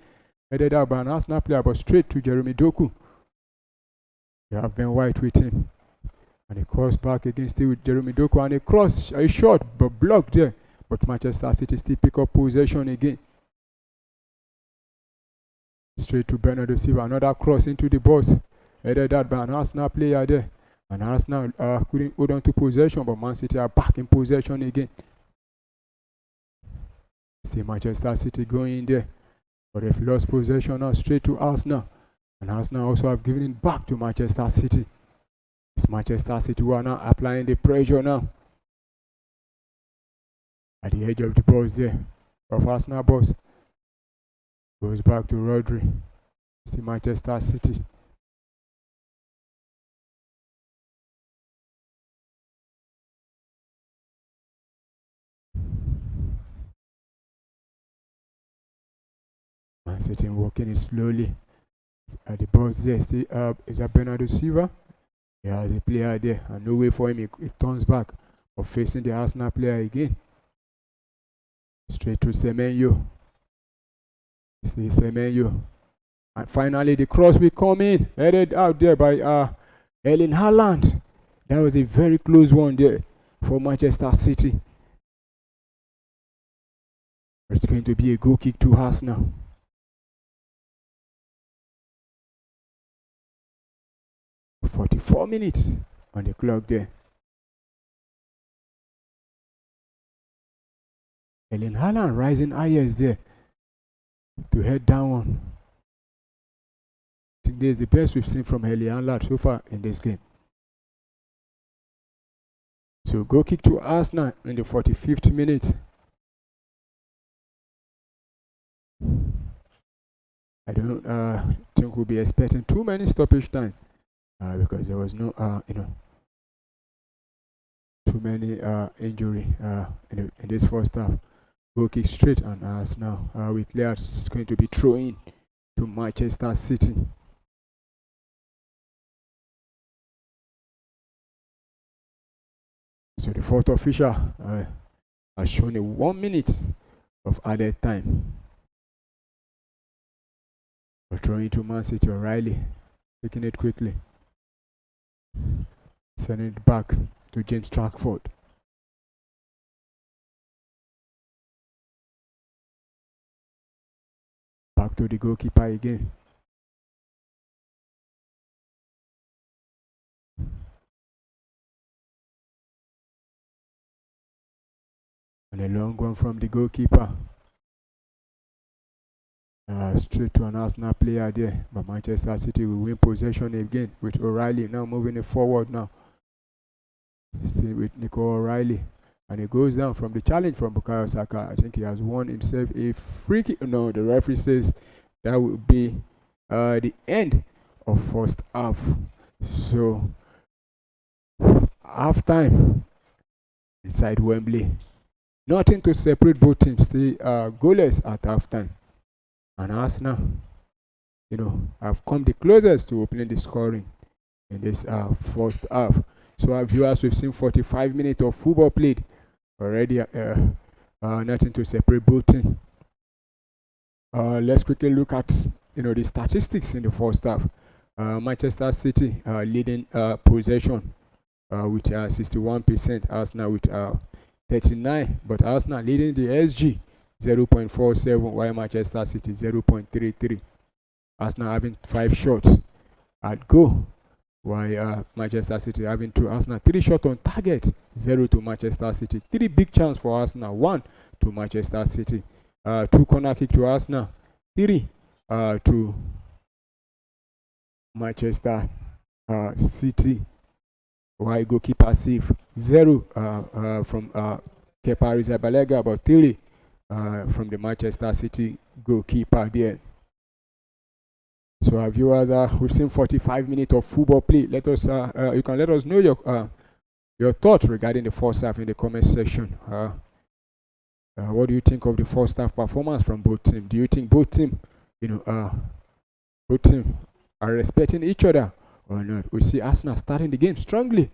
Speaker 3: Headed out by an Arsenal player, but straight to Jeremy Doku. They have Ben White with him. And a cross back again, still with Jeremy Doku, and a cross, a shot, but blocked there. But Manchester City still pick up possession again. Straight to Bernardo Silva, another cross into the box. Headed out by an Arsenal player there. And Arsenal couldn't hold on to possession, but Man City are back in possession again. See Manchester City going in there. But they've lost possession now straight to Arsenal. And Arsenal also have given it back to Manchester City. It's Manchester City who are now applying the pressure now. At the edge of the box there. Of Arsenal box. Goes back to Rodri. It's the Manchester City. Sitting walking it slowly. The box there still is a Bernardo Silva. He has a player there, and no way for him. He turns back, but facing the Arsenal player again. Straight to Semenyo. Still Semenyo. And finally, the cross will come in, headed out there by Erling Haaland. That was a very close one there for Manchester City. It's going to be a goal kick to Arsenal. now. 44 minutes on the clock there. Erling Haaland rising higher there to head down one. I think this is the best we've seen from Erling Haaland so far in this game. So goal kick to Arsenal in the 45th minute. I don't think we'll be expecting too many stoppage time because there was no too many injury in this first half. Goal kick straight on Arsenal. We clear it's going to be thrown to Manchester City. So the fourth official has shown a 1 minute of added time. We're throwing to Man City. O'Reilly taking it quickly, sending it back to James Trafford. Back to the goalkeeper again. And a long one from the goalkeeper. Straight to an Arsenal player there. But Manchester City will win possession again with O'Reilly now moving it forward now. See with Nico O'Reilly. And he goes down from the challenge from Bukayo Saka. I think he has won himself a free kick. No, the referee says that will be the end of first half. So, half time inside Wembley. Nothing to separate both teams. Still goalless at half time. And Arsenal, have come the closest to opening the scoring in this first half. So our viewers, we've seen 45 minutes of football played already. Nothing to separate both teams. Let's quickly look at the statistics in the first half. Manchester City leading possession with 61%. Arsenal with 39%, but Arsenal leading the SG 0.47, while Manchester City 0.33. Arsenal having 5 shots at goal, while Manchester City having 2. Arsenal 3 shots on target, 0 to Manchester City. 3 big chances for Arsenal, 1 to Manchester City. 2 corner kick to Arsenal, 3 to Manchester City. While goalkeeper save, 0 from Kepa Arrizabalaga, but 3 from the Manchester City goalkeeper there. So our viewers, we've seen 45 minutes of football play. Let us, you can let us know your thoughts regarding the first half in the comment section. What do you think of the first half performance from both teams? Do you think both teams, both teams are respecting each other or not? We see Arsenal starting the game strongly,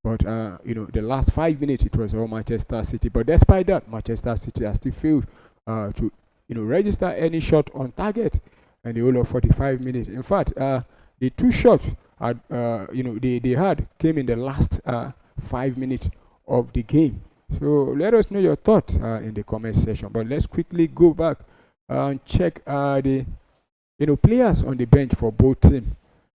Speaker 3: but the last 5 minutes it was all Manchester City. But despite that, Manchester City has still failed to register any shot on target in the whole of 45 minutes. In fact, the 2 shots they had came in the last 5 minutes of the game. So let us know your thoughts in the comment section. But let's quickly go back and check the players on the bench for both teams.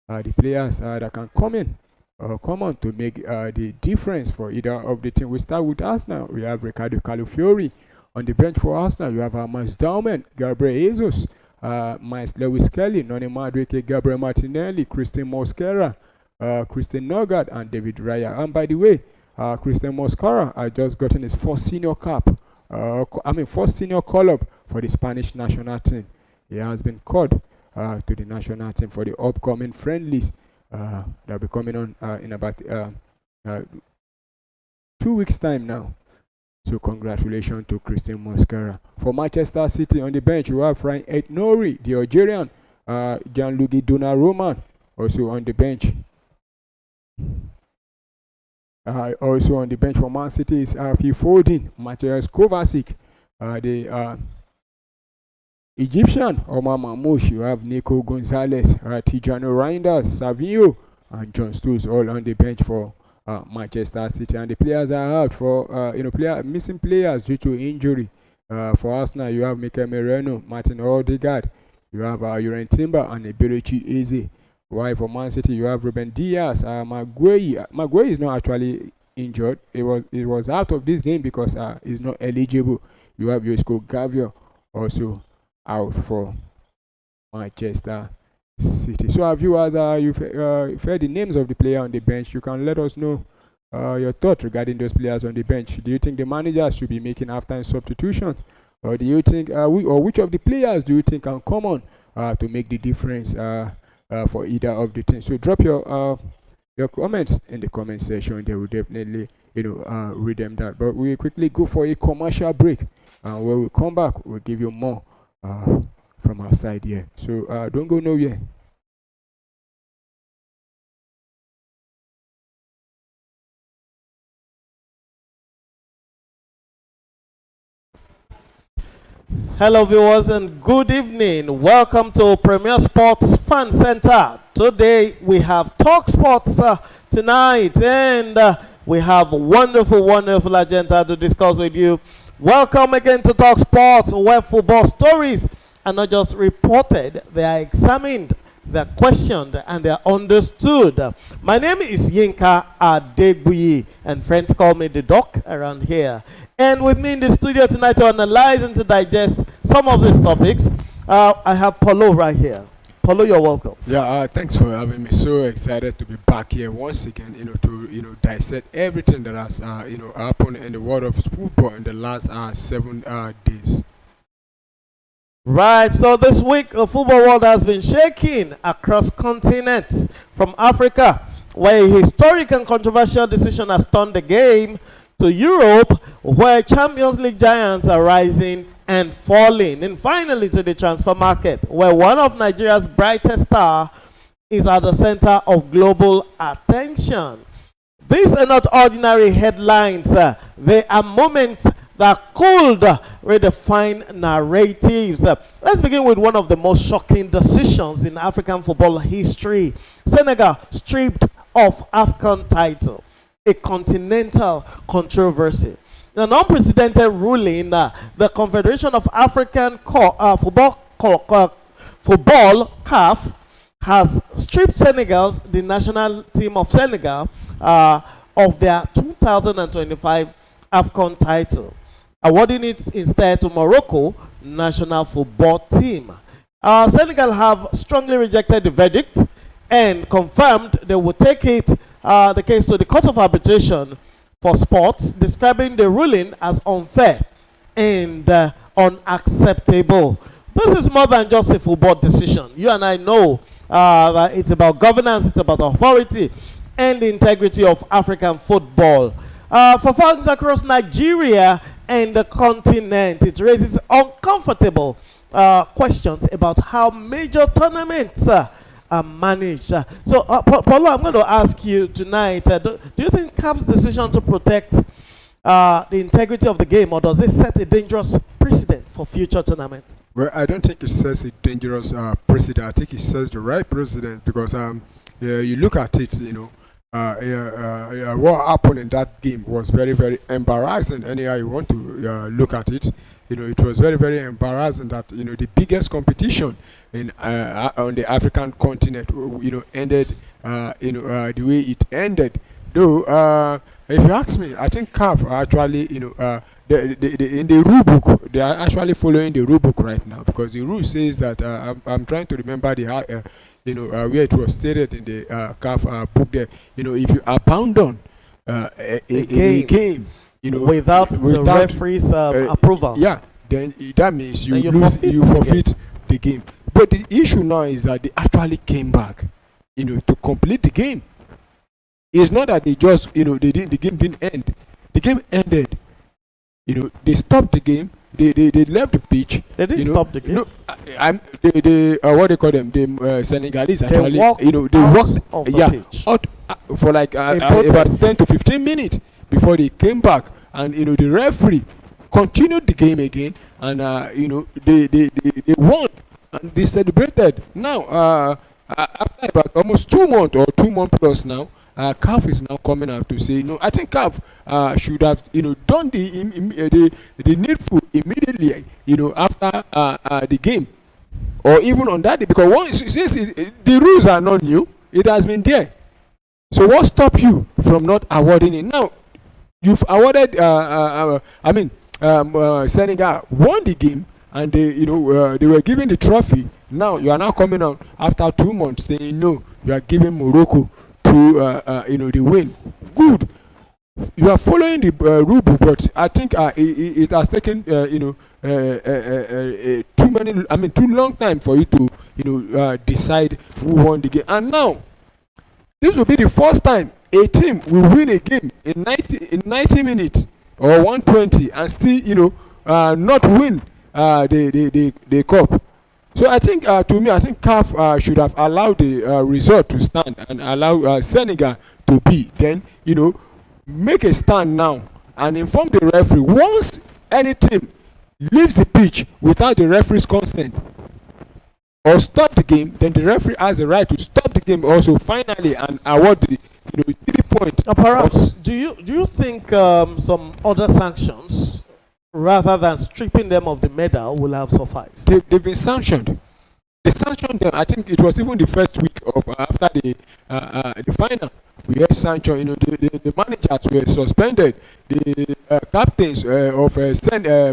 Speaker 3: The players that can come on to make the difference for either of the team. We start with Arsenal. We have Ricardo Calafiori on the bench for Arsenal. You have Miles Dowman, Gabriel Jesus, Miles Lewis Kelly, Noni Madueke, Gabriel Martinelli, Christian Mosquera, Christian Nogard, and David Raya. And by the way, Christian Mosquera has just gotten his first senior cap. First senior call-up for the Spanish national team. He has been called to the national team for the upcoming friendlies that will be coming on in about 2 weeks' time now. So congratulations to Christian Mosquera. For Manchester City on the bench, you have Ryan Aït-Nouri, the Algerian, Gianluigi Donnarumma also on the bench. Also on the bench for Man City is Phil Foden, Matthias Kovacic, the Egyptian Omar Mamouche. You have Nico Gonzalez, Tijano Reinders, Savio, and John Stones all on the bench for Manchester City. And the players are out for missing players due to injury. For Arsenal, you have Mikel Merino, Martin Odegaard, you have Uren Timber and Eberechi Eze. While for Man City, you have Ruben Diaz, Maguire. Maguire is not actually injured. It was out of this game because he's not eligible. You have Josko Gavio also out for Manchester City. So our viewers, you've heard the names of the player on the bench. You can let us know your thoughts regarding those players on the bench. Do you think the managers should be making halftime substitutions, or do you think which of the players do you think can come on to make the difference for either of the teams? So drop your comments in the comment section. They will definitely read them that. But we'll quickly go for a commercial break. When we come back, we'll give you more from our side here. So don't go nowhere.
Speaker 1: Hello viewers and good evening. Welcome to Premier Sports Fan Center. Today we have Talk Sports tonight, and we have wonderful agenda to discuss with you. Welcome again to Talk Sports, where football stories are not just reported, they are examined, they're questioned, and they're understood. My name is Yinka Adegbuyi, and friends call me the Doc around here. And with me in the studio tonight to analyze and to digest some of these topics, I have Paulo right here. Paulo, you're welcome.
Speaker 2: Yeah, thanks for having me. So excited to be back here once again, to dissect everything that has happened in the world of football in the last 7 days.
Speaker 1: Right, so this week the football world has been shaking across continents, from Africa, where a historic and controversial decision has turned the game, to Europe, where Champions League giants are rising and falling, and finally to the transfer market, where one of Nigeria's brightest stars is at the center of global attention. These are not ordinary headlines. They are moments that could redefine narratives. Let's begin with one of the most shocking decisions in African football history. Senegal stripped of AFCON title, a continental controversy. An unprecedented ruling, the Confederation of African Football CAF has stripped Senegal, the national team of Senegal, of their 2025 AFCON title, awarding it instead to Morocco national football team. Senegal have strongly rejected the verdict and confirmed they will take the case to the Court of Arbitration for Sports, describing the ruling as unfair and unacceptable. This is more than just a football decision. You and I know that it's about governance, it's about authority and the integrity of African football. For fans across Nigeria and the continent, it raises uncomfortable questions about how major tournaments are managed. So, Paulo, I'm going to ask you tonight, do you think CAF's decision to protect the integrity of the game, or does it set a dangerous precedent for future tournaments?
Speaker 2: Well, I don't think it sets a dangerous precedent. I think it sets the right precedent because you look at it, what happened in that game was very embarrassing. Anyhow you want to look at it, it was very embarrassing that the biggest competition in on the African continent ended the way it ended. Though if you ask me, I think CAF actually in the rule book, they are actually following the rule book right now, because the rule says that I'm trying to remember the where it was stated in the CAF book there. If you abandon a game,
Speaker 1: without the referee's approval,
Speaker 2: yeah, then that means you lose, you forfeit the game. But the issue now is that they actually came back, to complete the game. It's not that they just, the game didn't end. The game ended. they stopped the game. They left the pitch.
Speaker 1: They didn't stop the game.
Speaker 2: No, I'm the what they call them, the Senegalese actually.
Speaker 1: They walked off the pitch.
Speaker 2: Out for like about 10 to 15 minutes before they came back, and the referee continued the game again, and they won and they celebrated. Now after about almost 2 months or 2 months plus now, CAF is now coming out to say, no, I think CAF should have, done the needful immediately, after the game, or even on that day, because since the rules are not new, it has been there. So what stopped you from not awarding it? Now, you've awarded, Senegal won the game, and they were given the trophy. Now you are now coming out after 2 months saying, no, you are giving Morocco to the win. Good, you are following the rule book, but I think it has taken too long time for you to decide who won the game. And now this will be the first time a team will win a game in 90 minutes or 120 and still not win the cup. So I think, to me, I think CAF should have allowed the result to stand and allow Senegal to be. Then, make a stand now and inform the referee. Once any team leaves the pitch without the referee's consent or stop the game, then the referee has the right to stop the game also finally and award the 3 points.
Speaker 1: Perhaps, do you think some other sanctions, rather than stripping them of the medal, will have sufficed?
Speaker 2: They've been sanctioned. They sanctioned them. I think it was even the first week of after the final. We had sanction. The managers were suspended. The captains of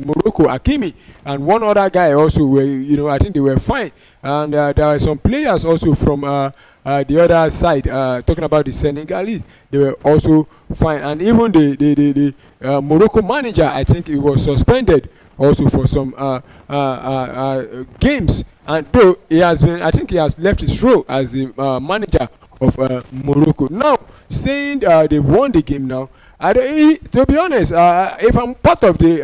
Speaker 2: Morocco, Hakimi, and one other guy also were. I think they were fined. And there are some players also from the other side. Talking about the Senegalese, they were also fined. And even the Morocco manager, I think he was suspended also for some games. And though I think he has left his role as the manager of Morocco. Now, saying they've won the game now, to be honest, if I'm part of the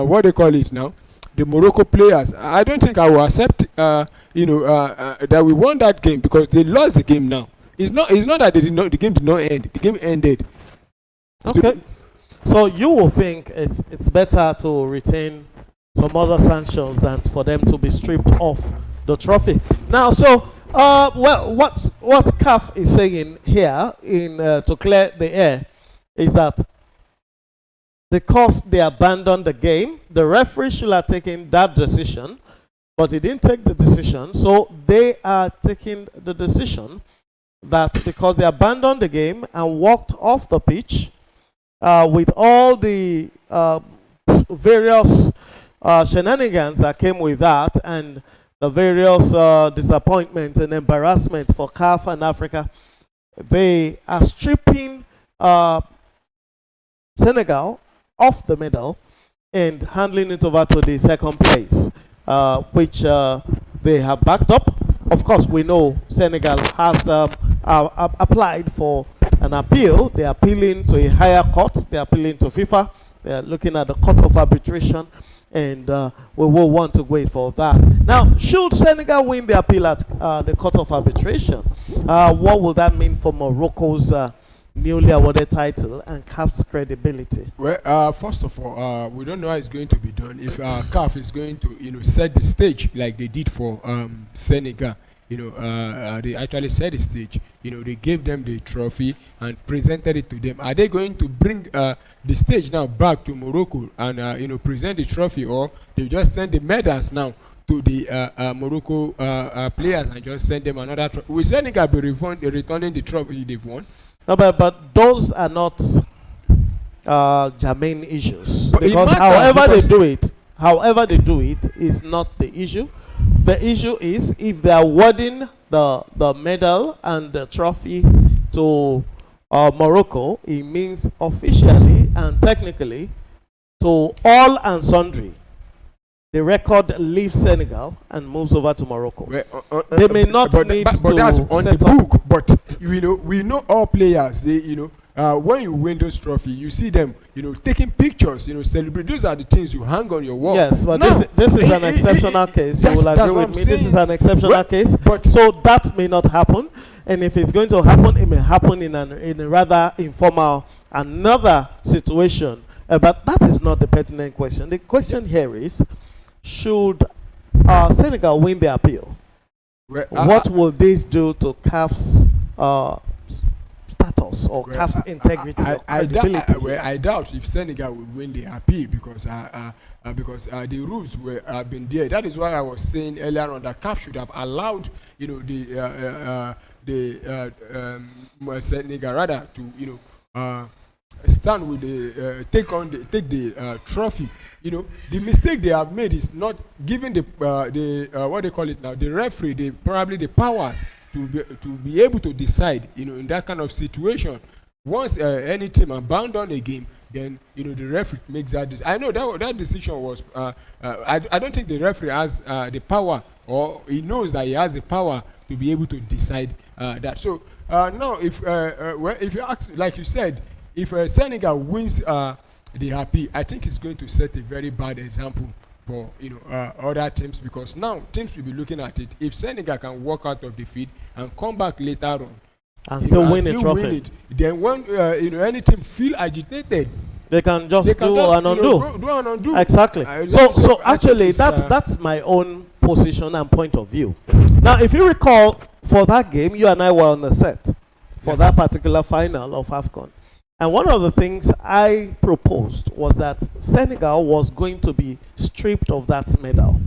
Speaker 2: what they call it now, the Morocco players, I don't think I will accept that we won that game, because they lost the game now. It's not that the game did not end. The game ended.
Speaker 1: Okay. So you will think it's better to retain some other sanctions than for them to be stripped off the trophy. Now, so what CAF is saying here to clear the air is that because they abandoned the game, the referee should have taken that decision, but he didn't take the decision. So they are taking the decision that because they abandoned the game and walked off the pitch, with all the various shenanigans that came with that, and the various disappointments and embarrassments for CAF and Africa, they are stripping Senegal off the medal and handling it over to the second place, which they have backed up. Of course, we know Senegal has applied for an appeal. They are appealing to a higher court. They are appealing to FIFA. They are looking at the Court of Arbitration, and we will want to wait for that. Now, should Senegal win the appeal at the Court of Arbitration, what will that mean for Morocco's newly awarded title and CAF's credibility?
Speaker 2: Well, first of all, we don't know how it's going to be done. If CAF is going to set the stage like they did for Senegal. They actually set the stage. They gave them the trophy and presented it to them. Are they going to bring the stage now back to Morocco and present the trophy, or they just send the medals now to the Morocco players and just send them another trophy? Will Senegal be returning the trophy they've won?
Speaker 1: No, but those are not germane issues,
Speaker 2: but
Speaker 1: because however they do it is not the issue. The issue is if they are awarding the medal and the trophy to Morocco, it means officially and technically to all and sundry, the record leaves Senegal and moves over to Morocco. They may not need
Speaker 2: but
Speaker 1: to
Speaker 2: that's on
Speaker 1: set
Speaker 2: the
Speaker 1: up.
Speaker 2: book. But we know all players. They when you win those trophy, you see them, taking pictures, celebrate. Those are the things you hang on your wall.
Speaker 1: Yes, but now, this is an exceptional case. You will agree with me. This is an exceptional case. But so that may not happen. And if it's going to happen, it may happen in a rather informal another situation. But that is not the pertinent question. The question here is, should Senegal win the appeal? What will this do to CAF's status or CAF's integrity or credibility?
Speaker 2: I doubt if Senegal will win the appeal because the rules were been there. That is why I was saying earlier on that CAF should have allowed Senegal rather to stand with the take the trophy. The mistake they have made is not giving the what they call it now, the referee probably the powers to be able to decide in that kind of situation. Once any team abandon a game, then the referee makes that I know that decision was I don't think the referee has the power, or he knows that he has the power to be able to decide that. So now if you ask, like you said, if Senegal wins the appeal, I think it's going to set a very bad example for other teams, because now teams will be looking at it. If Senegal can walk out of the field and come back later on
Speaker 1: and still win a trophy,
Speaker 2: then when any team feel agitated,
Speaker 1: they can just do and undo.
Speaker 2: Do and undo.
Speaker 1: Exactly. So actually, that's my own position and point of view. Now, if you recall, for that game, you and I were on the set for that particular final of AFCON. And one of the things I proposed was that Senegal was going to be stripped of that medal.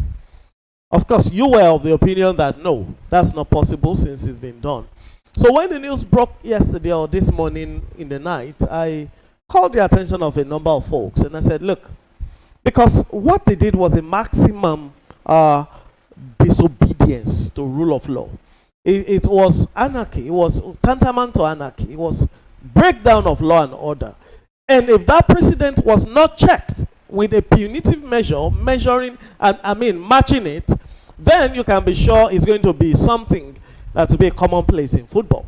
Speaker 1: Of course, you were of the opinion that no, that's not possible since it's been done. So when the news broke yesterday or this morning in the night, I called the attention of a number of folks and I said, look, because what they did was a maximum disobedience to rule of law. It was anarchy. It was tantamount to anarchy. It was breakdown of law and order. And if that precedent was not checked with a punitive measure, matching it, then you can be sure it's going to be something that will be a commonplace in football.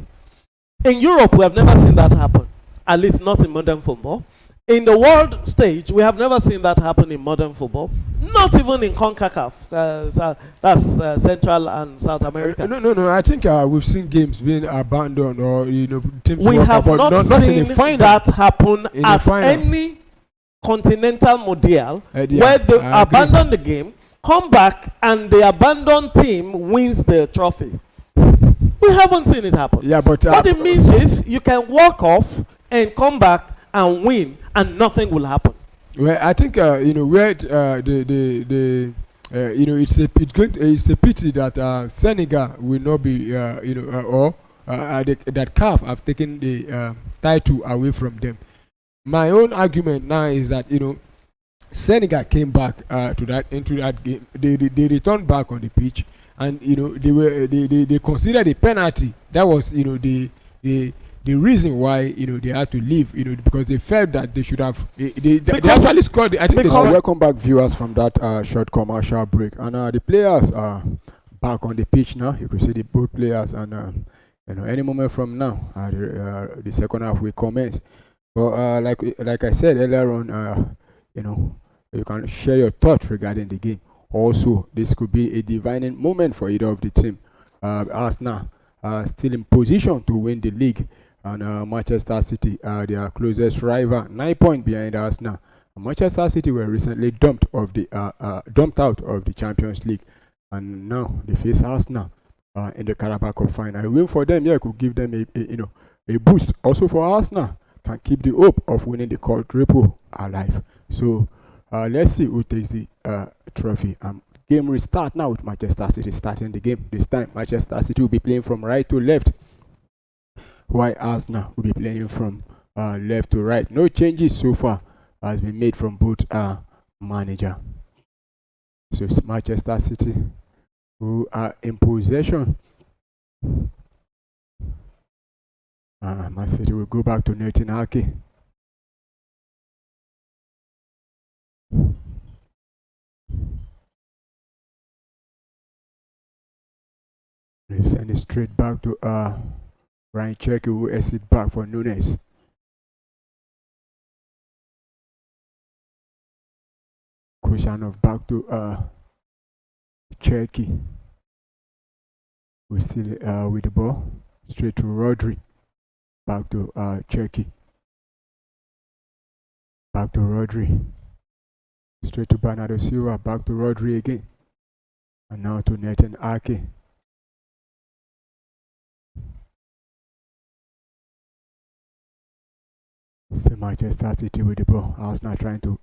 Speaker 1: In Europe, we have never seen that happen, at least not in modern football. In the world stage, we have never seen that happen in modern football, not even in CONCACAF, that's Central and South America.
Speaker 2: No. I think we've seen games being abandoned, or teams.
Speaker 1: We have not seen that happen at any continental mondial where they abandon the game, come back, and the abandoned team wins the trophy. We haven't seen it happen.
Speaker 2: Yeah, but
Speaker 1: what it means is you can walk off and come back and win, and nothing will happen.
Speaker 2: Well, I think where it's a pity that Senegal will not be that CAF have taken the title away from them. My own argument now is that Senegal came back into that game. They returned back on the pitch, and they considered a penalty. That was the reason why they had to leave, because they felt that they should have. They actually scored. I think they scored.
Speaker 3: Welcome back, viewers, from that short commercial break, and the players are back on the pitch now. You can see the both players, and any moment from now, the second half will commence. But like I said earlier on, you can share your thoughts regarding the game. Also, this could be a defining moment for either of the team. Arsenal still in position to win the league. And Manchester City, their closest rival, 9 points behind Arsenal. Manchester City were recently dumped out of the Champions League, and now they face Arsenal in the Carabao Cup Final. A win for them, could give them a boost. Also for Arsenal, can keep the hope of winning the quadruple alive. So let's see who takes the trophy. Game restart now with Manchester City starting the game. This time, Manchester City will be playing from right to left, while Arsenal will be playing from left to right. No changes so far has been made from both manager. So it's Manchester City who are in possession. Man City will go back to Nathan Ake. We send it straight back to Ryan Cherky, who exit back for Nunes. Kusanov back to Cherky. We still with the ball. Straight to Rodri. Back to Cherky. Back to Rodri. Straight to Bernardo Silva. Back to Rodri again. And now to Nathan Ake. Still Manchester City with the ball. Arsenal trying to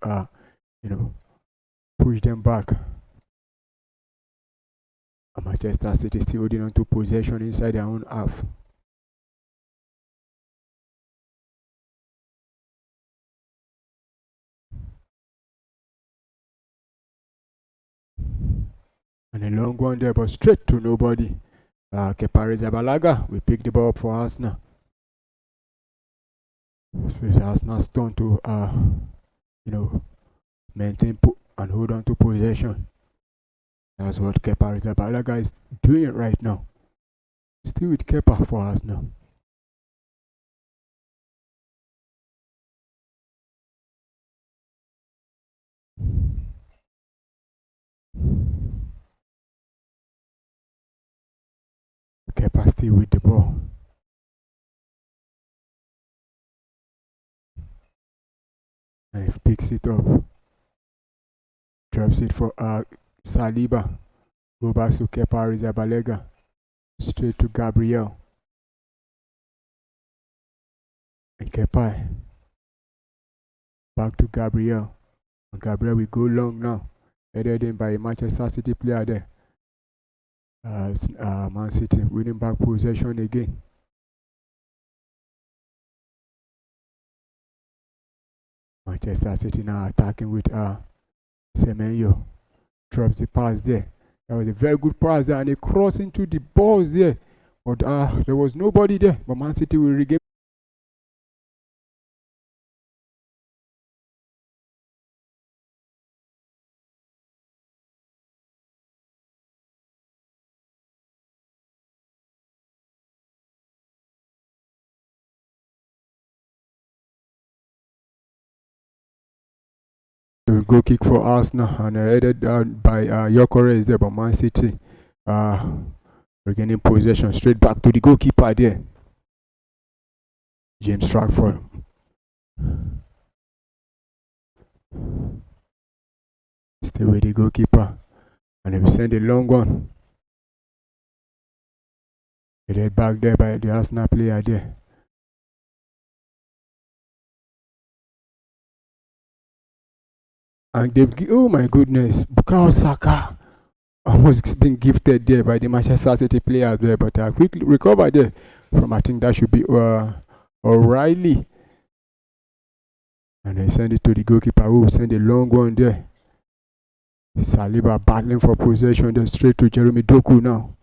Speaker 3: push them back. And Manchester City still holding on to possession inside their own half. And a long one there, but straight to nobody. Kepa Arrizabalaga, we pick the ball up for Arsenal. So it's Arsenal's turn to maintain and hold on to possession. That's what Kepa Arrizabalaga is doing right now. Still with Kepa for Arsenal. Kepa still with the ball. And he picks it up. Drops it for Saliba. Go back to Kepa Arrizabalaga. Straight to Gabriel. And Kepa. Back to Gabriel. And Gabriel will go long now. Headed in by a Manchester City player there. Man City winning back possession again. Manchester City now attacking with Semenyo. Drops the pass there. That was a very good pass there, and he crossed into the balls there. But there was nobody there. But Man City will regain. Goal kick for Arsenal, and headed by Yokore is there, but Man City regaining possession. Straight back to the goalkeeper there, James Trafford. Stay with the goalkeeper, and they will send a long one. Headed back there by the Arsenal player there. And they've, oh my goodness, Bukayo Saka almost been gifted there by the Manchester City players there, but quickly recovered there from, I think that should be O'Reilly. And they send it to the goalkeeper, who will send a long one there. Saliba battling for possession, then straight to Jeremy Doku now.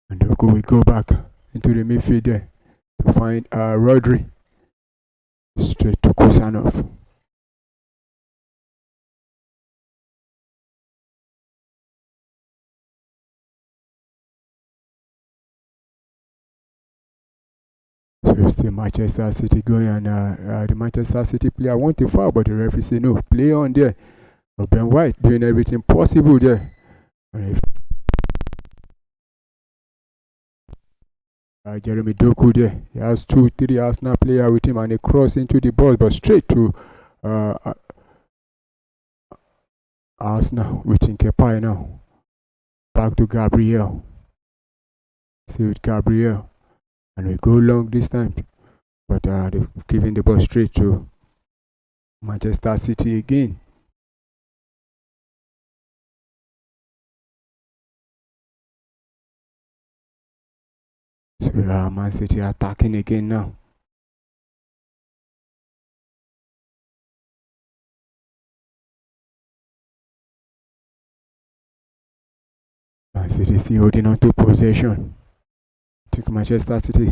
Speaker 3: And Doku will go back into the midfield there to find Rodri. Straight to Kusanov. So still Manchester City going, and the Manchester City player want a foul, but the referee say no, play on there. But Ben White doing everything possible there. Jeremy Doku there. He has 2-3 Arsenal players with him, and they cross into the ball, but straight to Arsenal with Kepa now. Back to Gabriel. Stay with Gabriel. And we go long this time. But they're giving the ball straight to Manchester City again. So Man City attacking again now. Man City still holding on to possession. I think Manchester City,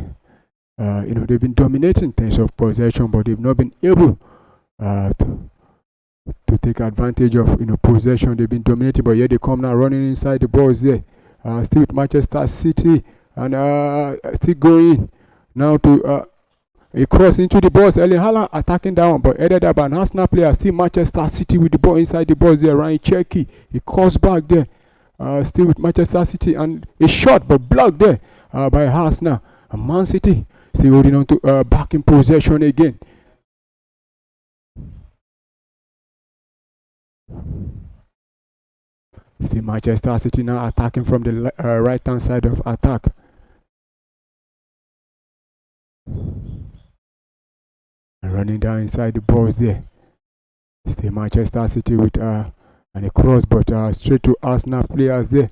Speaker 3: they've been dominating in terms of possession, but they've not been able to take advantage of possession. They've been dominating, but yet they come now running inside the balls there. Still with Manchester City. And still going now to He crossed into the box. Erling Haaland attacking that one, but headed up by an Arsenal player. Still Manchester City with the ball inside the box there. Ryan Cherky. He calls back there. Still with Manchester City, and a shot but blocked there by Arsenal. And Man City still holding on to back in possession again. Still Manchester City now attacking from the right hand side of attack. And running down inside the box there. Still Manchester City with and a cross, but straight to Arsenal players there.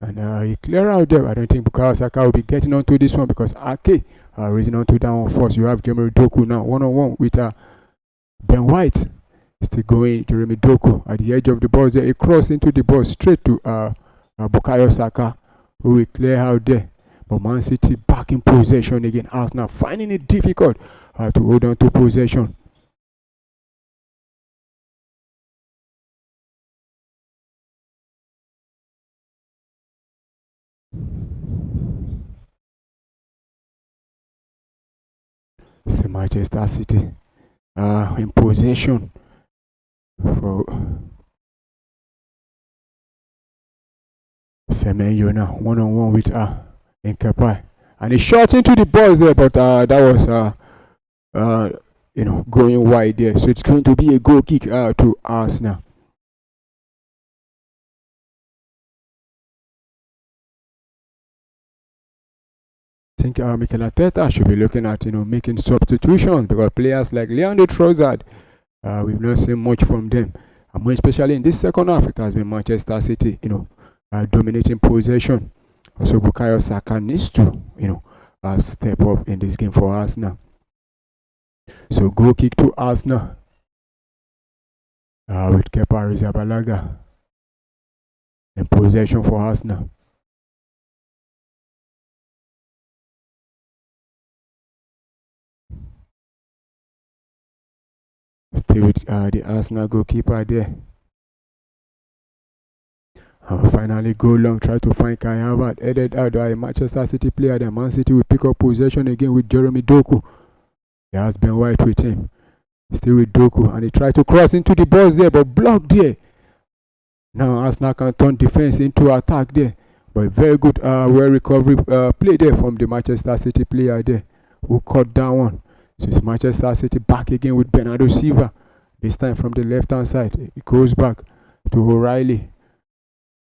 Speaker 3: And he clear out there. I don't think Bukayo Saka will be getting onto this one because Ake raising onto that one first. You have Jeremy Doku now one-on-one with Ben White. Still going Jeremy Doku at the edge of the box there. He cross into the box straight to Bukayo Saka, who will clear out there. But Man City back in possession again. Arsenal finding it difficult to hold on to possession. Still Manchester City in possession for Semenyo now one-on-one with Nkepai, and he shot into the box there, but that was going wide there, so it's going to be a goal kick to Arsenal. I think Mikel Arteta should be looking at making substitutions, because players like Leandro Trossard, we've not seen much from them, and more especially in this second half, it has been Manchester City, dominating possession. Also, Bukayo Saka needs to, step up in this game for Arsenal. So goal kick to Arsenal with Kepa Arrizabalaga in possession for Arsenal. Still with the Arsenal goalkeeper there. Finally go long, try to find Kai Havertz, headed out by a Manchester City player. The Man City will pick up possession again with Jeremy Doku. He has Ben White with him. Still with Doku, and he tried to cross into the box there, but blocked there. Now Arsenal can turn defense into attack there. But very good well recovery play there from the Manchester City player there, who caught that one. So it's Manchester City back again with Bernardo Silva. This time from the left hand side. It goes back to O'Reilly.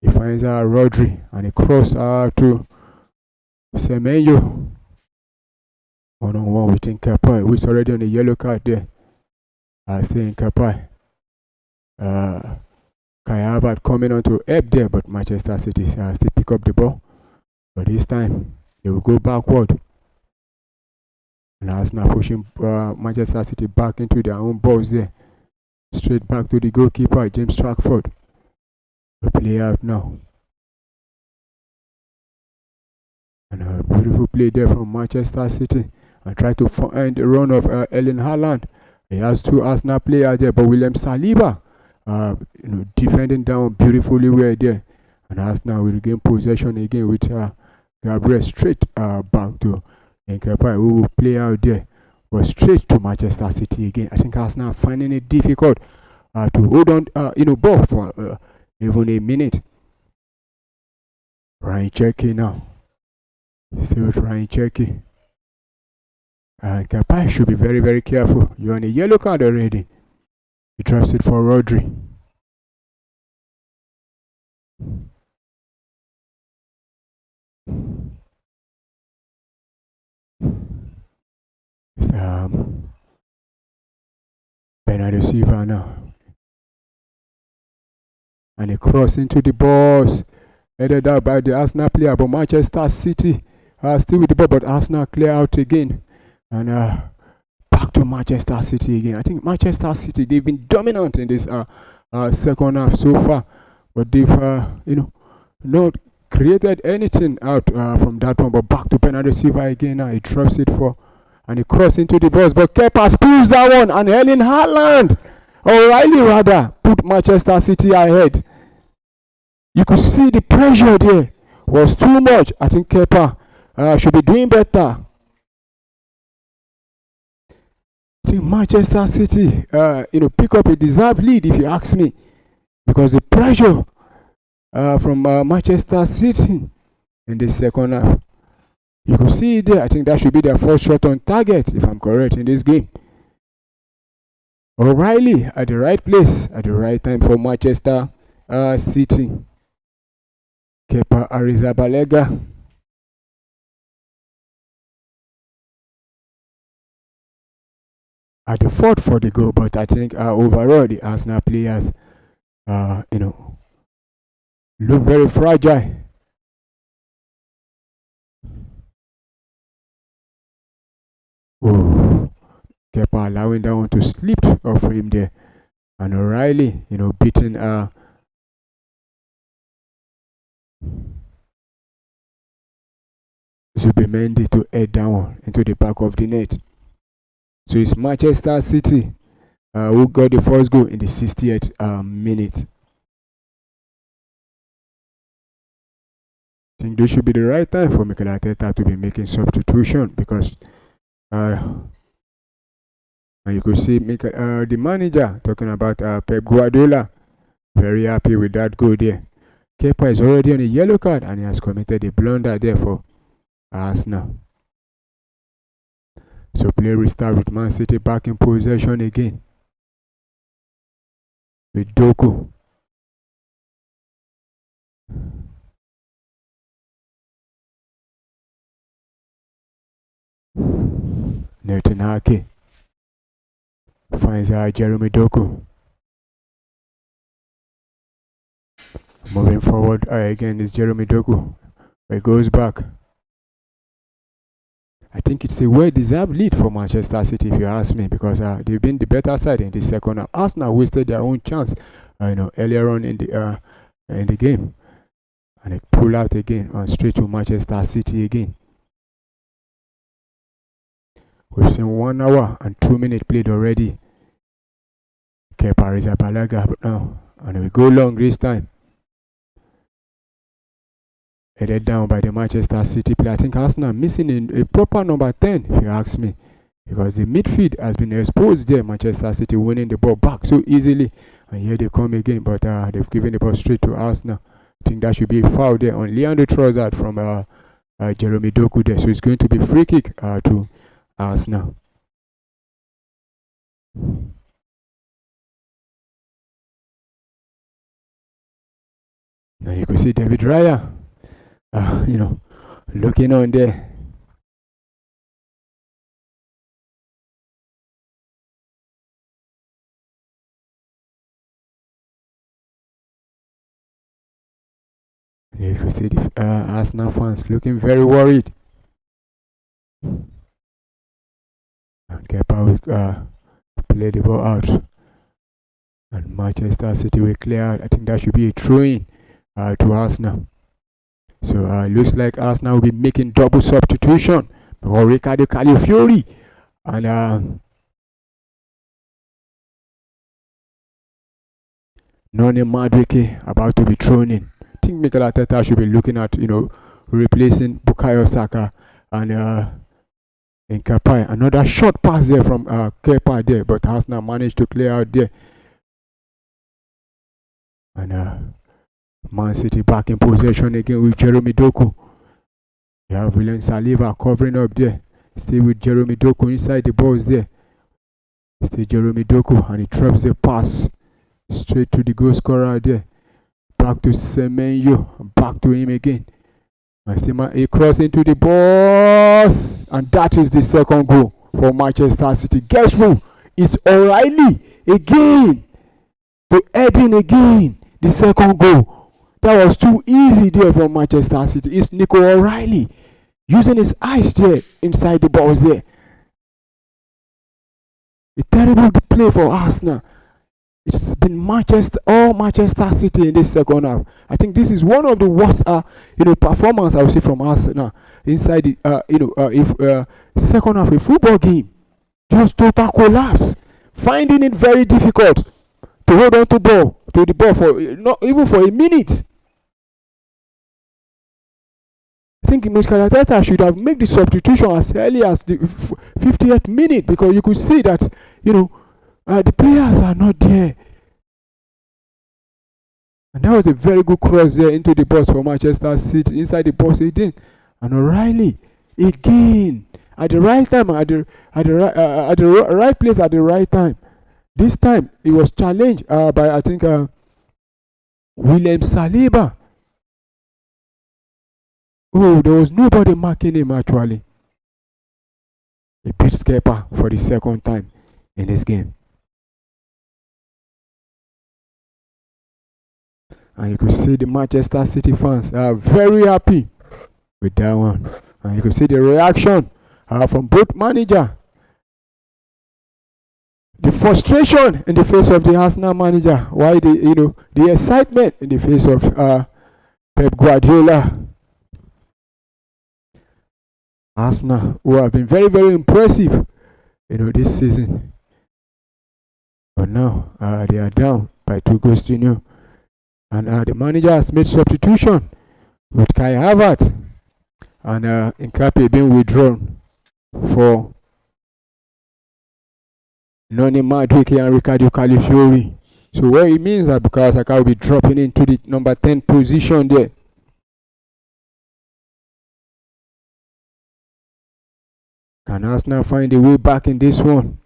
Speaker 3: He finds Rodri, and he cross to Semenyo. One-on-one with Nkepai, who is already on a yellow card there. Still Nkepai. Kai Havertz coming on to help there, but Manchester City still pick up the ball. But this time, they will go backward. And Arsenal pushing Manchester City back into their own box there. Straight back to the goalkeeper, James Trafford. We play out now. And a beautiful play there from Manchester City. And try to find the run of Erling Haaland. He has two Arsenal players there, but William Saliba, defending down beautifully well there. And Arsenal will regain possession again with Gabriel straight back to Nkepai, who will play out there, but straight to Manchester City again. I think Arsenal finding it difficult to hold on, ball for even a minute. Ryan Cherky now. Still with Ryan Cherky. Nkepai should be very, very careful. You're on a yellow card already. He drops it for Rodri. Bernardo Silva now. And a cross into the box. Headed out by the Arsenal player, but Manchester City still with the ball, but Arsenal clear out again. And back to Manchester City again. I think Manchester City, they've been dominant in this second half so far, but they've not created anything out from that one. But back to Bernardo Silva again now. He drops it for, and he crossed into the box, but Kepa spills that one, and Erling Haaland, O'Reilly rather, put Manchester City ahead. You could see the pressure there was too much. I think Kepa should be doing better. I think Manchester City, pick up a deserved lead if you ask me, because the pressure from Manchester City in the second half, you could see it there. I think that should be their first shot on target, if I'm correct, in this game. O'Reilly at the right place at the right time for Manchester City. Kepa Arrizabalaga. At the fought for the goal, but I think overall the Arsenal players, look very fragile. Oh, Kepa allowing that one to slip off him there, and O'Reilly, beating Zubimendi to head down into the back of the net. So it's Manchester City who got the first goal in the 60th minute. I think this should be the right time for Mikel Arteta to be making substitution, because you could see the manager talking about Pep Guardiola, very happy with that goal there. Kepa is already on a yellow card and he has committed a blunder there for Arsenal. So play restart with Man City back in possession again. With Doku. Nathan Hake finds Jeremy Doku. Moving forward again is Jeremy Doku. He goes back. I think it's a well-deserved lead for Manchester City, if you ask me, because they've been the better side in the second half. Arsenal wasted their own chance, earlier on in the game, and they pull out again and straight to Manchester City again. We've seen 1 hour and 2 minutes played already. Kepa Arrizabalaga now, and we go long this time. Headed down by the Manchester City player. I think Arsenal missing a proper number 10, if you ask me, because the midfield has been exposed there. Manchester City winning the ball back so easily, and here they come again, but they've given the ball straight to Arsenal. I think that should be a foul there on Leandro Trossard from Jeremy Doku there, so it's going to be free kick to Arsenal. Now you can see David Raya, looking on there. You can see the Arsenal fans looking very worried. And Kepa will play the ball out. And Manchester City will clear out. I think that should be a throw-in to Arsenal. So it looks like Arsenal will be making double substitution for Ricardo Calafiori and Noni Madueke about to be thrown in. I think Mikel Arteta should be looking at replacing Bukayo Saka and Kepa. Another short pass there from Kepa there, but Arsenal managed to clear out there. And Man City back in possession again with Jeremy Doku. You have William Saliba covering up there. Still with Jeremy Doku inside the box there. Still Jeremy Doku, and he drops the pass straight to the goal scorer there. Back to Semenyo. Back to him again. And he cross into the box. And that is the second goal for Manchester City. Guess who? It's O'Reilly again. To head in again. The second goal. That was too easy there for Manchester City. It's Nico O'Reilly using his eyes there inside the box there. A terrible play for Arsenal. It's been Manchester City in this second half. I think this is one of the worst performance I will see from Arsenal inside the second half of a football game. Just total collapse. Finding it very difficult to hold on to the ball for not even for a minute. I think Mikel Arteta should have made the substitution as early as the 50th minute, because you could see that, the players are not there. And that was a very good cross there into the box for Manchester City, inside the box again. And O'Reilly again at the right time, at the right place at the right time. This time he was challenged by, I think, William Saliba. Oh, there was nobody marking him actually. He beat Skepa for the second time in this game. And you could see the Manchester City fans are very happy with that one. And you could see the reaction from both manager. The frustration in the face of the Arsenal manager, while the excitement in the face of Pep Guardiola. Arsenal, who have been very, very impressive, this season. But now they are down by 2-0. And the manager has made substitution with Kai Havertz and Nkape being withdrawn for Noni Madueke and Ricardo Calafiori. So what it means that Bukayo Saka will be dropping into the number 10 position there. Can Arsenal find a way back in this one?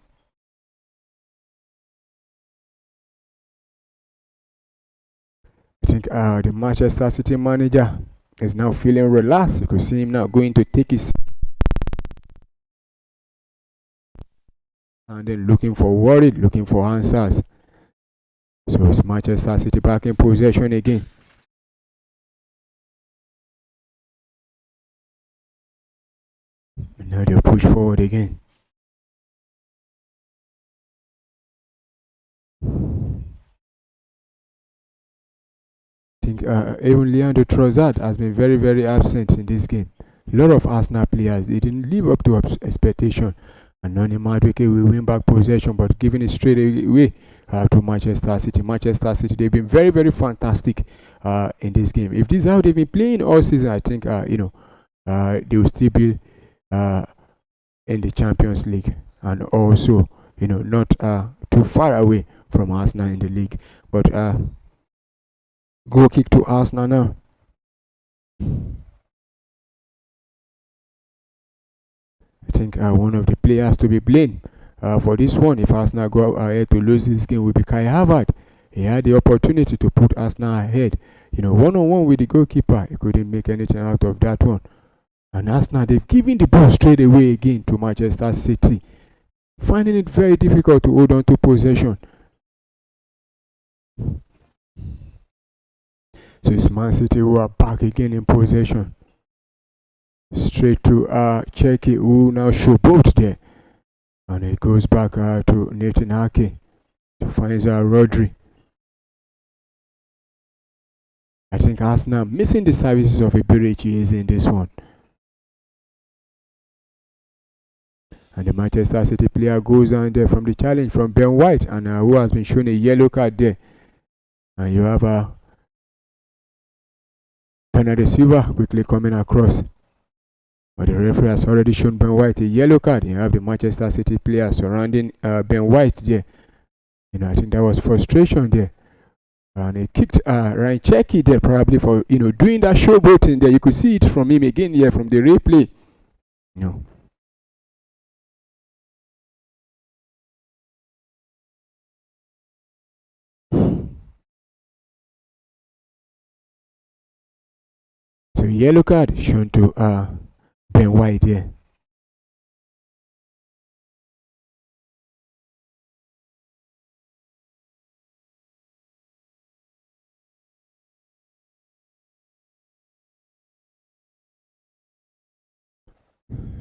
Speaker 3: I think the Manchester City manager is now feeling relaxed. You could see him now going to take his and then looking for answers. So it's Manchester City back in possession again. And now they'll push forward again. I think even Leandro Trossard has been very, very absent in this game. A lot of Arsenal players, they didn't live up to expectation. And Noni Madueke will win back possession, but giving it straight away to Manchester City. Manchester City, they've been very, very fantastic in this game. If this is how they've been playing all season, I think they will still be in the Champions League, and also not too far away from Arsenal in the league. But goal kick to Arsenal now. I think one of the players to be blamed for this one, if Arsenal go ahead to lose this game, will be Kai Havertz. He had the opportunity to put Arsenal ahead, one-on-one with the goalkeeper. He couldn't make anything out of that one. And Arsenal, they've given the ball straight away again to Manchester City, finding it very difficult to hold on to possession. So it's Man City who are back again in possession. Straight to Cherki, who now showboats there. And it goes back to Nathan Ake to find Rodri. I think Arsenal missing the services of Iberici is in this one. And the Manchester City player goes on there from the challenge from Ben White, and who has been shown a yellow card there. And you have Bernardo Silva quickly coming across. But the referee has already shown Ben White a yellow card. You have the Manchester City player surrounding Ben White there. I think that was frustration there. And he kicked Ryan Cherki there, probably for doing that showboating there. You could see it from him again here from the replay. So yellow card shown to Ben White here.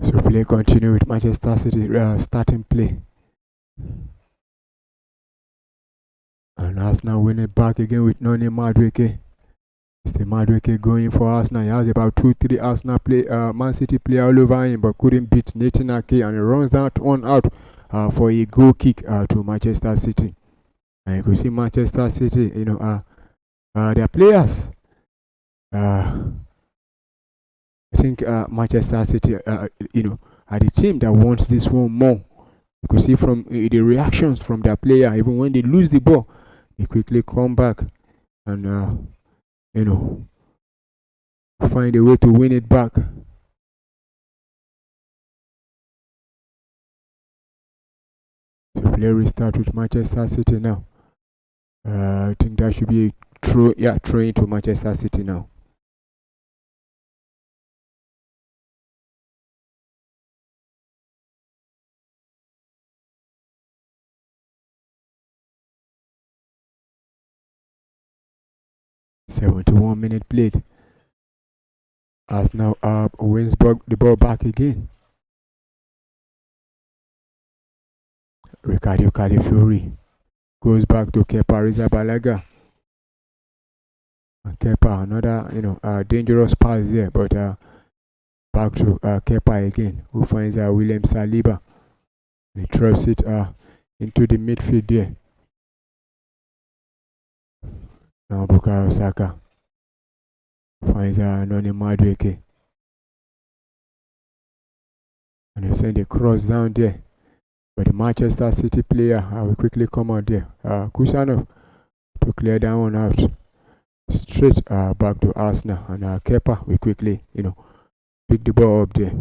Speaker 3: So play continue with Manchester City starting play. And Arsenal win it back again with Noni Madueke. It's the Madueke going for Arsenal. He has about 2-3 Arsenal Man City player all over him, but couldn't beat Nathan Ake, and he runs that one out for a goal kick to Manchester City. And you can see Manchester City, their players I think Manchester City, are the team that wants this one more. You could see from the reactions from their player, even when they lose the ball, they quickly come back and find a way to win it back. So play restart with Manchester City now. I think that should be a throw into Manchester City now. "71-minute played." Arsenal wins the ball back again. Ricardo Calafiori goes back to Kepa Arrizabalaga. And Kepa, another dangerous pass there, but back to Kepa again, who finds William Saliba. He drops it into the midfield there. Now Bukayo Saka finds Noni Madueke. And they send a cross down there. But the Manchester City player will quickly come out there. Kusanov to clear that one out. Straight back to Arsenal. And Kepa will quickly, pick the ball up there.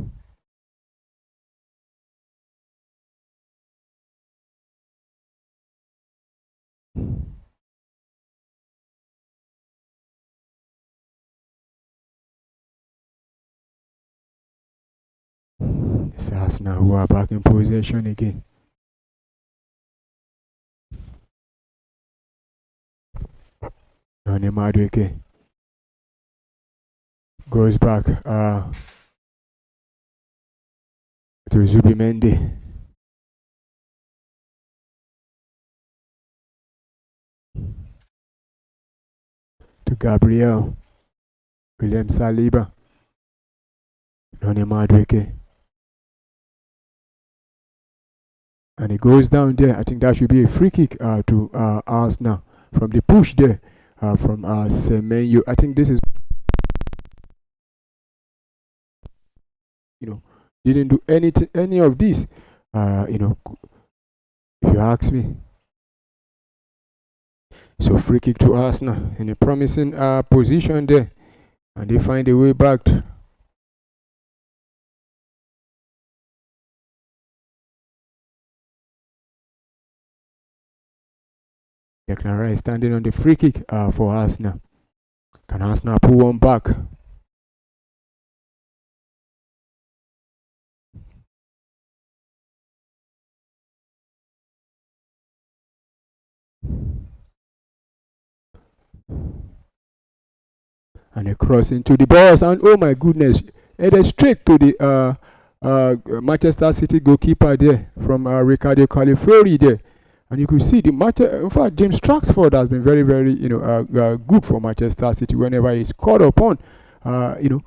Speaker 3: It's Arsenal who are back in possession again. Noni Madueke goes back to Zubimendi. To Gabriel. William Saliba. Noni Madueke. And it goes down there. I think that should be a free kick to Arsenal from the push there from Semenyo. I think this is, didn't do any of this, if you ask me. So free kick to Arsenal in a promising position there, and they find a way back. Declan Rice standing on the free kick for Arsenal. Can Arsenal pull one back? And a cross into the box, and oh my goodness, headed straight to the Manchester City goalkeeper there from Ricardo Calafiori there. And you could see in fact, James Traxford has been very, very, good for Manchester City whenever he's caught upon. It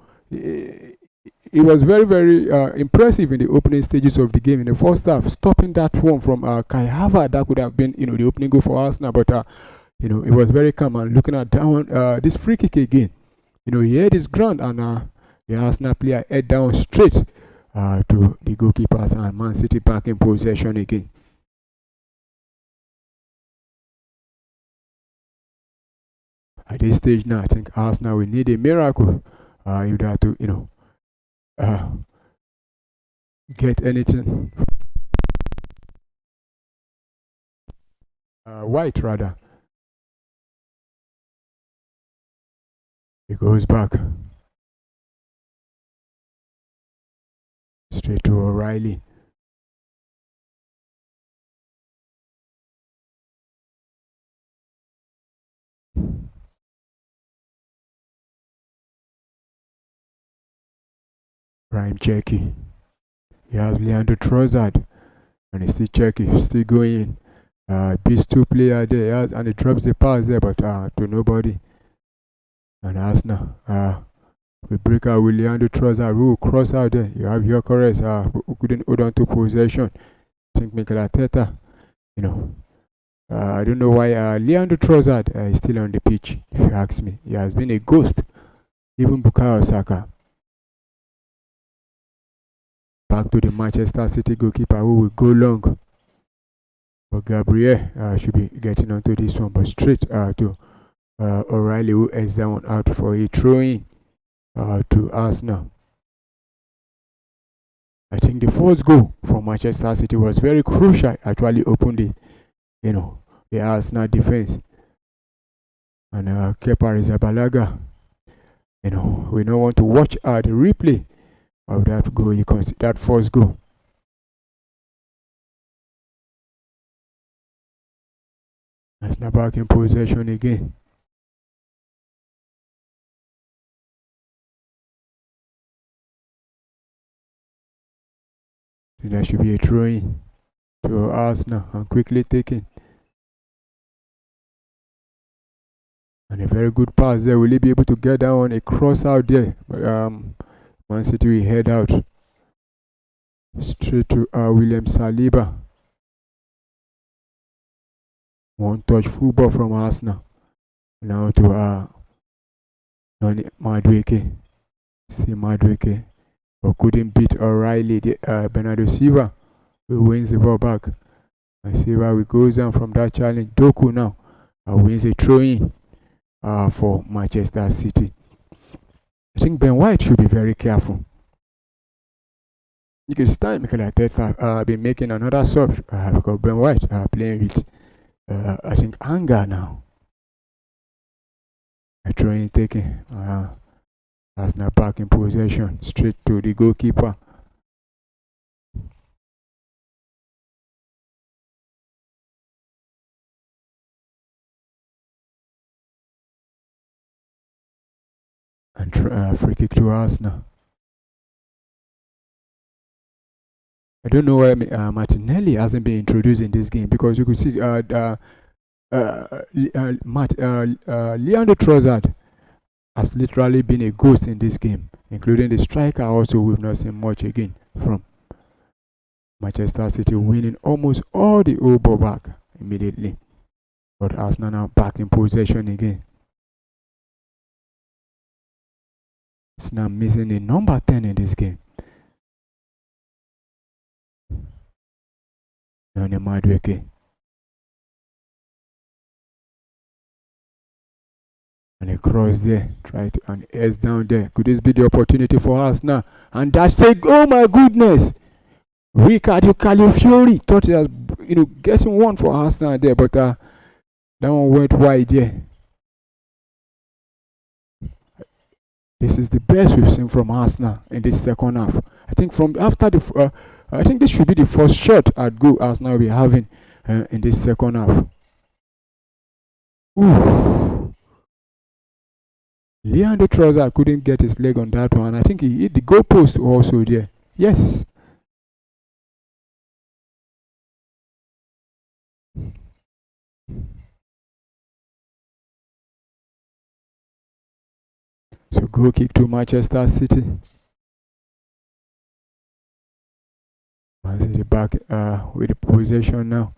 Speaker 3: was very, very impressive in the opening stages of the game in the first half, stopping that one from Kai Havertz. That could have been, the opening goal for Arsenal, but it was very calm. And looking at down this free kick again, he hit his ground, and the Arsenal player head down straight to the goalkeepers, and Man City back in possession again. At this stage now, I think Arsenal will need a miracle if they are to, get anything. White rather. He goes back straight to O'Reilly. Prime Cherky. He has Leandro Trossard, and he's still Cherky, still going in. Beast 2 player there, and he drops the pass there, but to nobody. And Arsenal we break out with Leandro Trossard, who will cross out there. You have Gyökeres who couldn't hold on to possession. I think Mikel Arteta, I don't know why Leandro Trossard is still on the pitch, if you ask me. He has been a ghost. Even Bukayo Saka. Back to the Manchester City goalkeeper who will go long. But Gabriel should be getting onto this one, but straight to O'Reilly, who ends that one out for a throw-in to Arsenal. I think the first goal from Manchester City was very crucial. Actually opened the Arsenal defense. And Kepa Arrizabalaga, we don't want to watch the replay of that goal. You can see that first goal. Arsenal back in possession again. So there should be a throw-in to Arsenal and quickly taken. And a very good pass there. Will he be able to get that one? A cross out there. But Man City will head out straight to William Saliba. One touch football from Arsenal. Now to Madueke. See Madueke. But couldn't beat O'Reilly. Bernardo Silva who wins the ball back. And Silva will go down from that challenge. Doku now wins a throw-in for Manchester City. I think Ben White should be very careful. You can start Mikel Arteta be making another sub because Ben White playing with I think anger now. A throw-in taken. Arsenal back in possession, straight to the goalkeeper. And free kick to Arsenal. I don't know why Martinelli hasn't been introduced in this game, because you could see Leandro Trossard has literally been a ghost in this game, including the striker. Also, we've not seen much again from Manchester City, winning almost all the old ball back immediately. But Arsenal now back in possession again. It's now missing a number 10 in this game. And a cross there, and S down there. Could this be the opportunity for us now? And that's a, oh my goodness! Ricardo Calafiori thought he was, getting one for Arsenal there, but that one went wide there. This is the best we've seen from Arsenal in this second half. I think from after the, I think this should be the first shot at goal Arsenal will be having in this second half. Ooh. Leandro Trossard couldn't get his leg on that one. I think he hit the goalpost also there. Yes. So goal kick to Manchester City. Man City back with the possession now.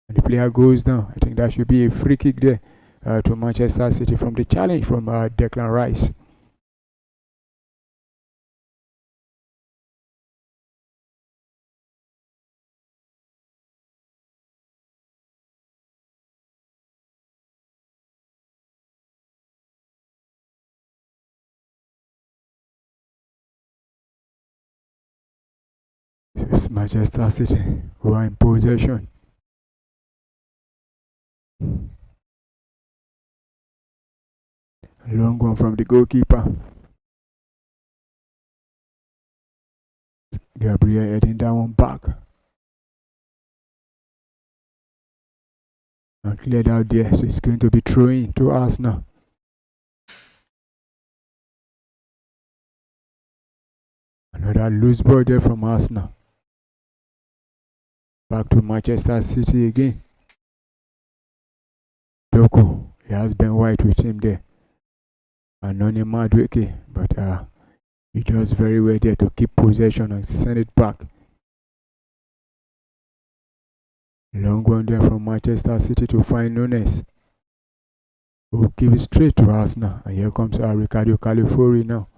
Speaker 3: And the player goes down. I think that should be a free kick there to Manchester City from the challenge from Declan Rice. It's Manchester City who are in possession. A long one from the goalkeeper. Gabriel heading that one back. And cleared out there, so it's going to be throwing to Arsenal. Another loose ball there from Arsenal. Back to Manchester City again. Doku, he has Ben White with him there. And Noni Madueke, but he does very well there to keep possession and send it back. Long one there from Manchester City to find Nunes, who will give it straight to Arsenal. And here comes Ricardo Calafiori now.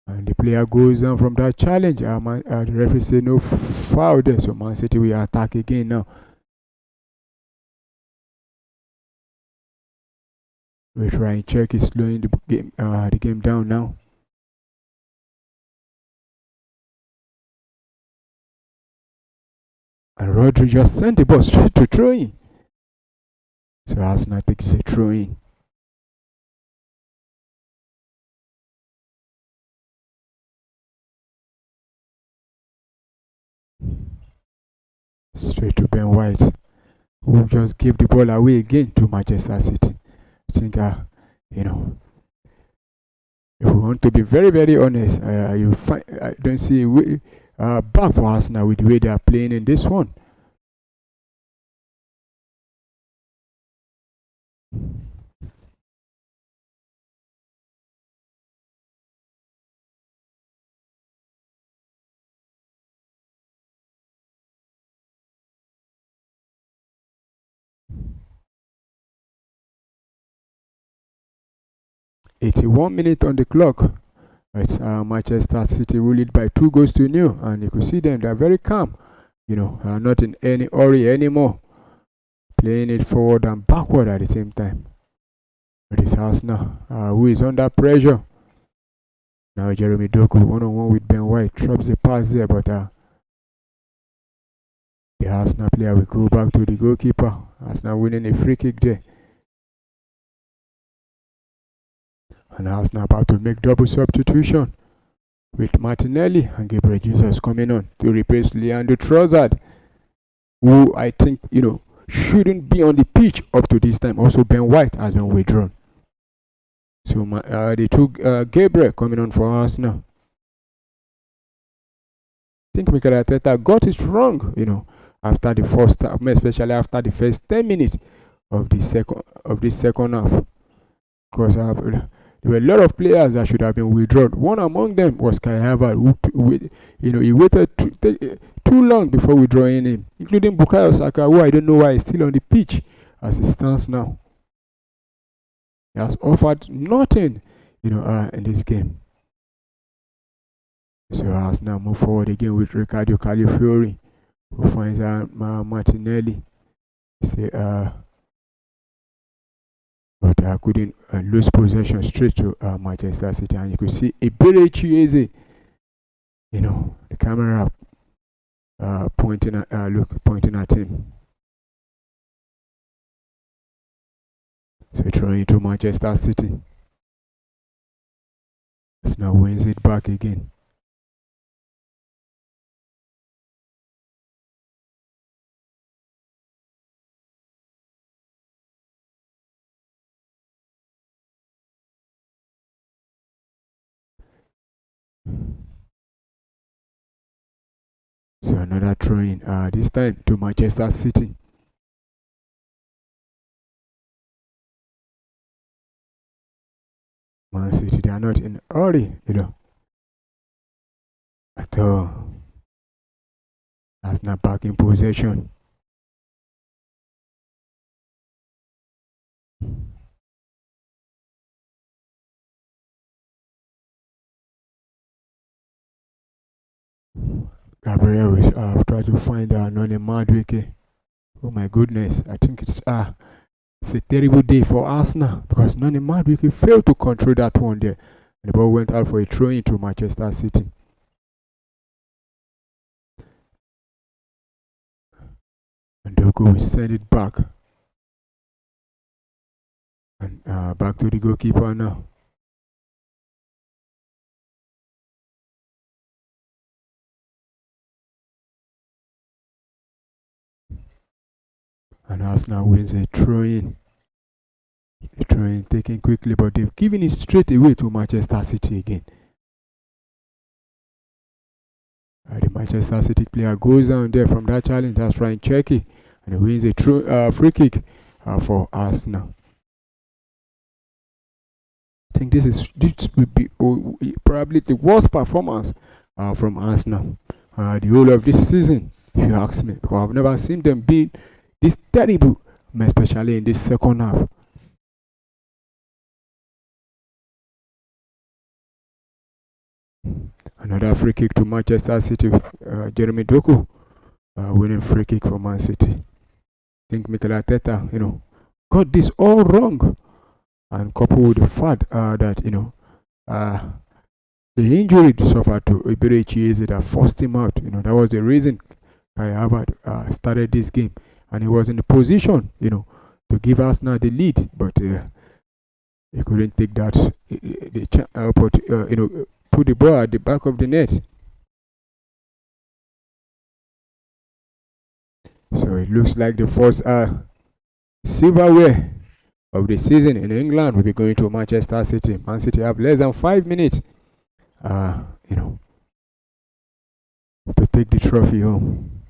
Speaker 3: And the player goes down from that challenge. The referee say no foul there, so Man City will attack again now. We try and check is slowing the game down now. And Rodri just sent the ball straight to throw in. So Arsenal takes a throw in. Straight to Ben White, who just gave the ball away again to Manchester City. I think, if we want to be very, very honest, I don't see a way back for Arsenal with the way they are playing in this one. "81 minutes on the clock. It's Manchester City will lead by 2-0, and you can see them, they're very calm, not in any hurry anymore, playing it forward and backward at the same time. But it's Arsenal who is under pressure. Now Jeremy Doku one-on-one with Ben White, drops the pass there, but the Arsenal player will go back to the goalkeeper. Arsenal winning a free kick there. And Arsenal about to make double substitution with Martinelli and Gabriel Jesus coming on to replace Leandro Trossard, who I think, shouldn't be on the pitch up to this time. Also, Ben White has been withdrawn. So they took Gabriel coming on for Arsenal. I think Mikel Arteta got it wrong, after the first half, especially after the first 10 minutes of this second half, because there were a lot of players that should have been withdrawn. One among them was Kai Havertz, who he waited too long before withdrawing him, including Bukayo Saka, who I don't know why is still on the pitch as it stands now. He has offered nothing, in this game. So Arsenal move forward again with Riccardo Calafiori, who finds Martinelli. But I couldn't lose possession straight to Manchester City, and you could see Ebere Chieze, the camera pointing at him. So throwing to Manchester City. Arsenal wins it back again. So another throw-in, this time to Manchester City. Man City, they are not in a hurry, at all. That's not back in possession. Gabriel will try to find Noni Madueke. Oh my goodness, I think it's a terrible day for Arsenal, because Noni Madueke failed to control that one there. And the ball went out for a throw into Manchester City. And Doku will send it back. And back to the goalkeeper now. And Arsenal wins a throw-in. A throw-in taken quickly, but they've given it straight away to Manchester City again. The Manchester City player goes down there from that challenge. That's Ryan Cherky, and he wins a free kick for Arsenal. I think this will be probably the worst performance from Arsenal the whole of this season, if you ask me, because I've never seen them be this terrible, especially in this second half. Another free kick to Manchester City. Jeremy Doku winning free kick for Man City. I think Mikel Arteta, got this all wrong, and coupled with the fact that the injury suffered to Eberechi Eze that forced him out. That was the reason Kai Havertz started this game, and he was in a position, to give Arsenal the lead, but he couldn't take that. Put the ball at the back of the net. So it looks like the first silverware of the season in England will be going to Manchester City. Man City have less than 5 minutes, to take the trophy home.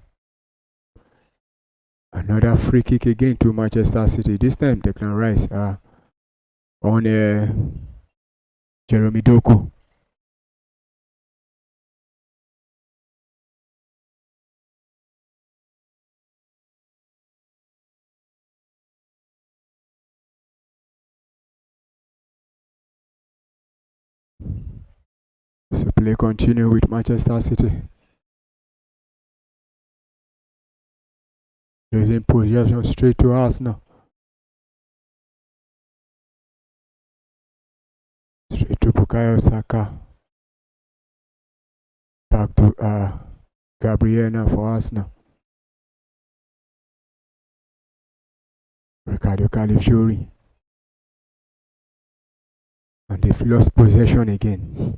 Speaker 3: Another free kick again to Manchester City. This time Declan Rice on Jeremy Doku. So play continue with Manchester City. Losing possession straight to Arsenal. Straight to Bukayo Saka. Back to Gabriel now for Arsenal. Ricardo Calafiori. And they've lost possession again.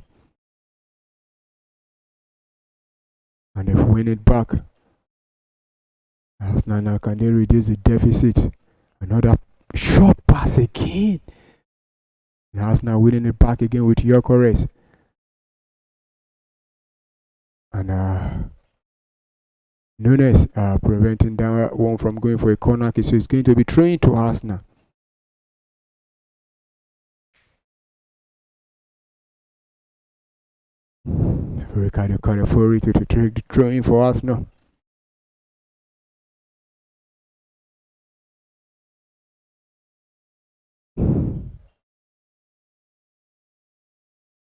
Speaker 3: And they've won it back. Arsenal now, can they reduce the deficit? Another short pass again. And Arsenal winning it back again with Gyökeres. And Nunes preventing that one from going for a corner kick. So it's going to be thrown to Arsenal. Ricardo Calafiori to take the throw-in for Arsenal.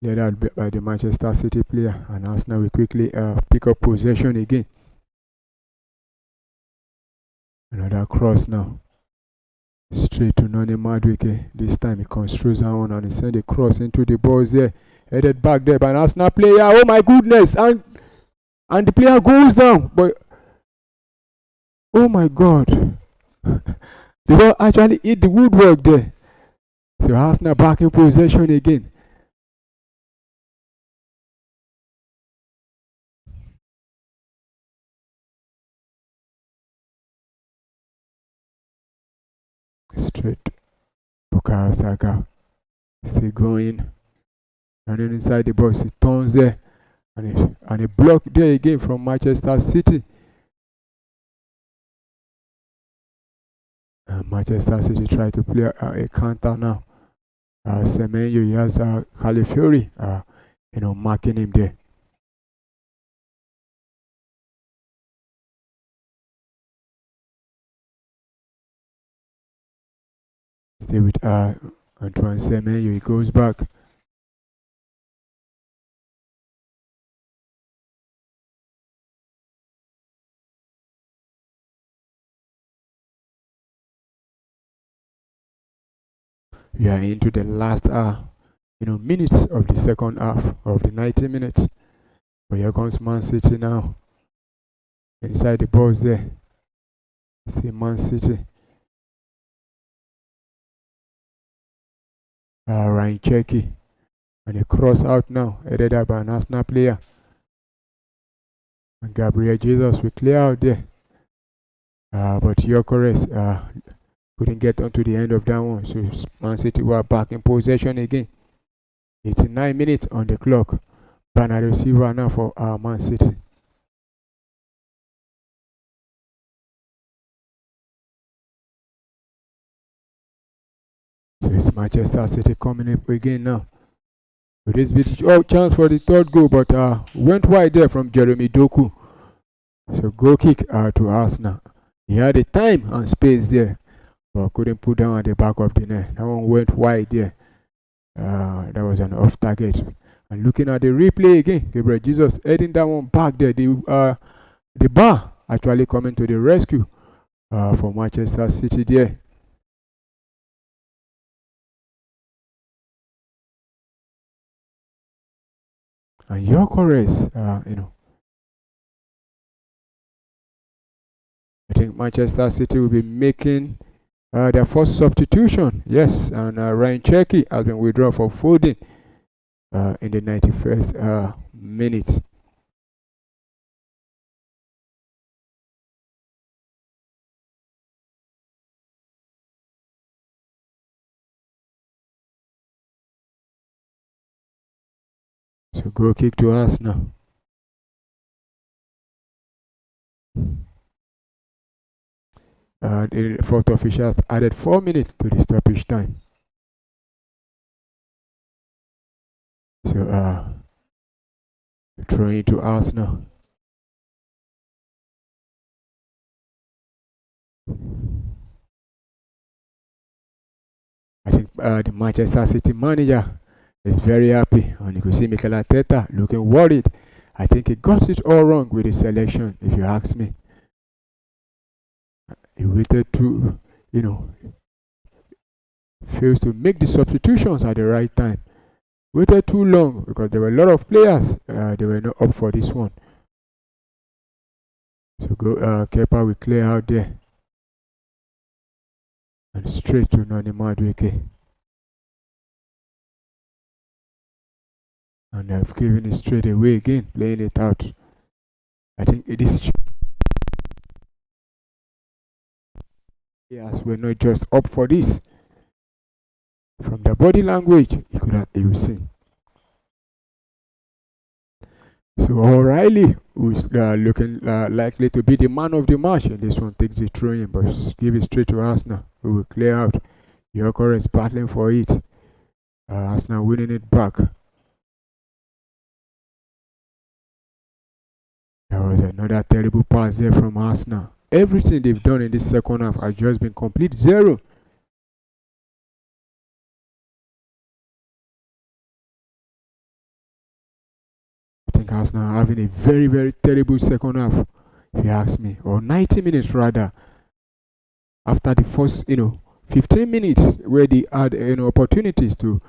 Speaker 3: Led out by the Manchester City player, and Arsenal will quickly pick up possession again. Another cross now. Straight to Noni Madueke. This time he construes that one and he sends a cross into the balls there. Headed back there by an Arsenal player. Oh my goodness! And the player goes down. But oh my God. The ball actually hit the woodwork there. So Arsenal back in possession again. Straight. Bukayo Saka. Still going. And then inside the box, he turns there. And a block there again from Manchester City. Manchester City try to play a counter now. Semenyo, he has Calafiori, marking him there. Stay with Antoine Semenyo, he goes back. We are into the last minutes of the second half of the 90 minutes. But here comes Man City now. Inside the box there. See Man City. Ryan Cherky. And a cross out now, headed up by an Arsenal player. And Gabriel Jesus will clear out there. But Gyökeres couldn't get onto the end of that one. So Man City were back in possession again. 89 minutes on the clock. Bernardo Silva now for Man City. So it's Manchester City coming up again now. With this bit chance for the third goal, but went wide there from Jeremy Doku. So goal kick to Arsenal. He had the time and space there, but couldn't put down at the back of the net. That one went wide there. That was an off target. And looking at the replay again, Gabriel Jesus heading that one back there. The bar actually coming to the rescue for Manchester City there. And Gyökeres, I think Manchester City will be making their first substitution. Yes, and Ryan Cherky has been withdrawn for Foden in the 91st minute. So goal kick to Arsenal. The fourth official added 4 minutes to the stoppage time. So throwing to Arsenal. I think the Manchester City manager is very happy, and you can see Mikel Arteta looking worried. I think he got it all wrong with his selection, if you ask me. He waited to, fails to make the substitutions at the right time. Waited too long because there were a lot of players. They were not up for this one. So Kepa will clear out there. And straight to Noni Madueke. And I've given it straight away again, playing it out. I think it is. Yes, we're not just up for this. From the body language, you see. So O'Reilly, who is looking likely to be the man of the match, and this one takes the throw in, but give it straight to Arsenal, who will clear out. Yorker is battling for it. Arsenal winning it back. There was another terrible pass there from Arsenal. Everything they've done in this second half has just been complete zero. I think Arsenal are having a very, very terrible second half, if you ask me, or 90 minutes rather. After the first, 15 minutes where they had opportunities to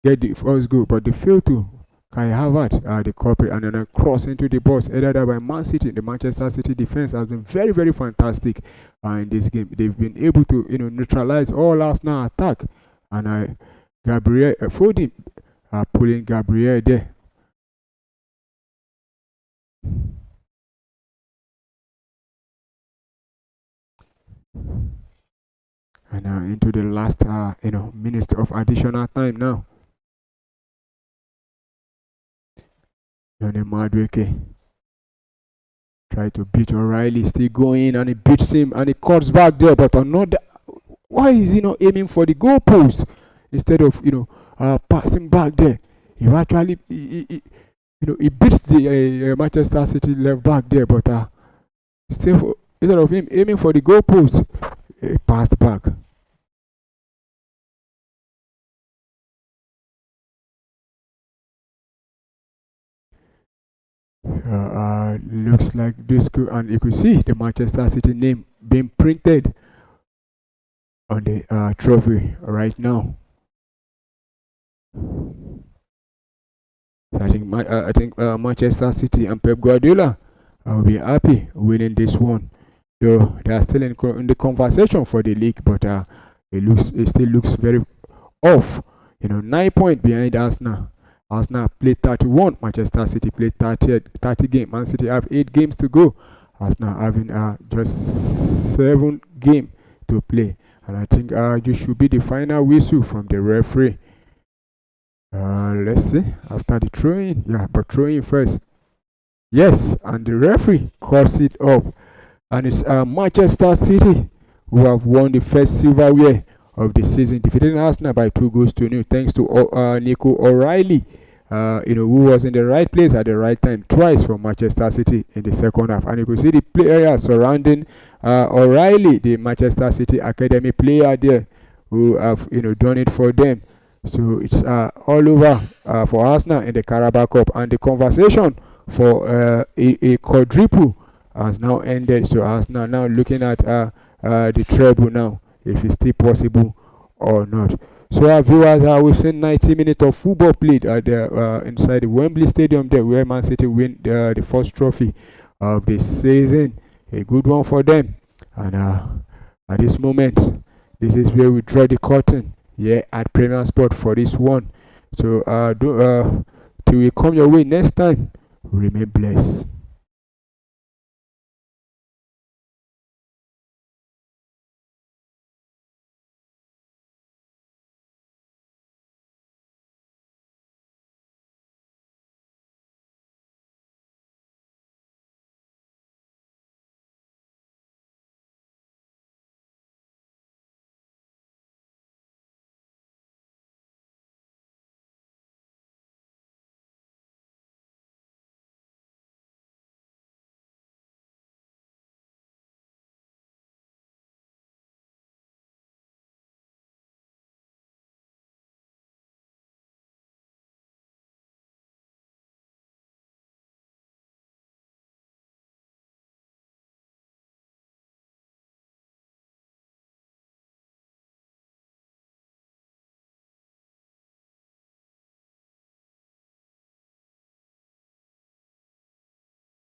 Speaker 3: get the first goal, but they failed to. Kai Havertz, the culprit, and then a cross into the box, headed by Man City. The Manchester City defense has been very, very fantastic in this game. They've been able to, neutralize all Arsenal attack. And Gabriel Foden pulling Gabriel there. And into the last, minutes of additional time now. Noni Madueke try to beat O'Reilly, still going, and he beats him, and he cuts back there, but another. Why is he not aiming for the goalpost instead of passing back there? He actually he beats the Manchester City left back there, but still instead of him aiming for the goalpost, he passed back. Looks like this could, and you could see the Manchester City name being printed on the trophy right now. I think Manchester City and Pep Guardiola will be happy winning this one, though they are still in the conversation for the league, but it still looks very off. 9 points behind Arsenal. Arsenal played 31, Manchester City played 30 games. Man City have 8 games to go. Arsenal having just 7 games to play. And I think this should be the final whistle from the referee. Let's see, after the throwing. Yeah, but throwing first. Yes, and the referee calls it up. And it's Manchester City who have won the first silverware of the season, defeating Arsenal by 2-0, thanks to Nico O'Reilly, who was in the right place at the right time twice for Manchester City in the second half. And you can see the players surrounding O'Reilly, the Manchester City academy player there, who have done it for them. So it's all over for Arsenal in the Carabao Cup, and the conversation for a quadruple has now ended. So Arsenal now looking at the treble now, if it's still possible or not. So our viewers, we've seen 90 minutes of football played inside the Wembley Stadium there, where Man City win the first trophy of the season. A good one for them. And at this moment, this is where we draw the curtain here at Premier Sport for this one. So till we come your way next time, remain blessed.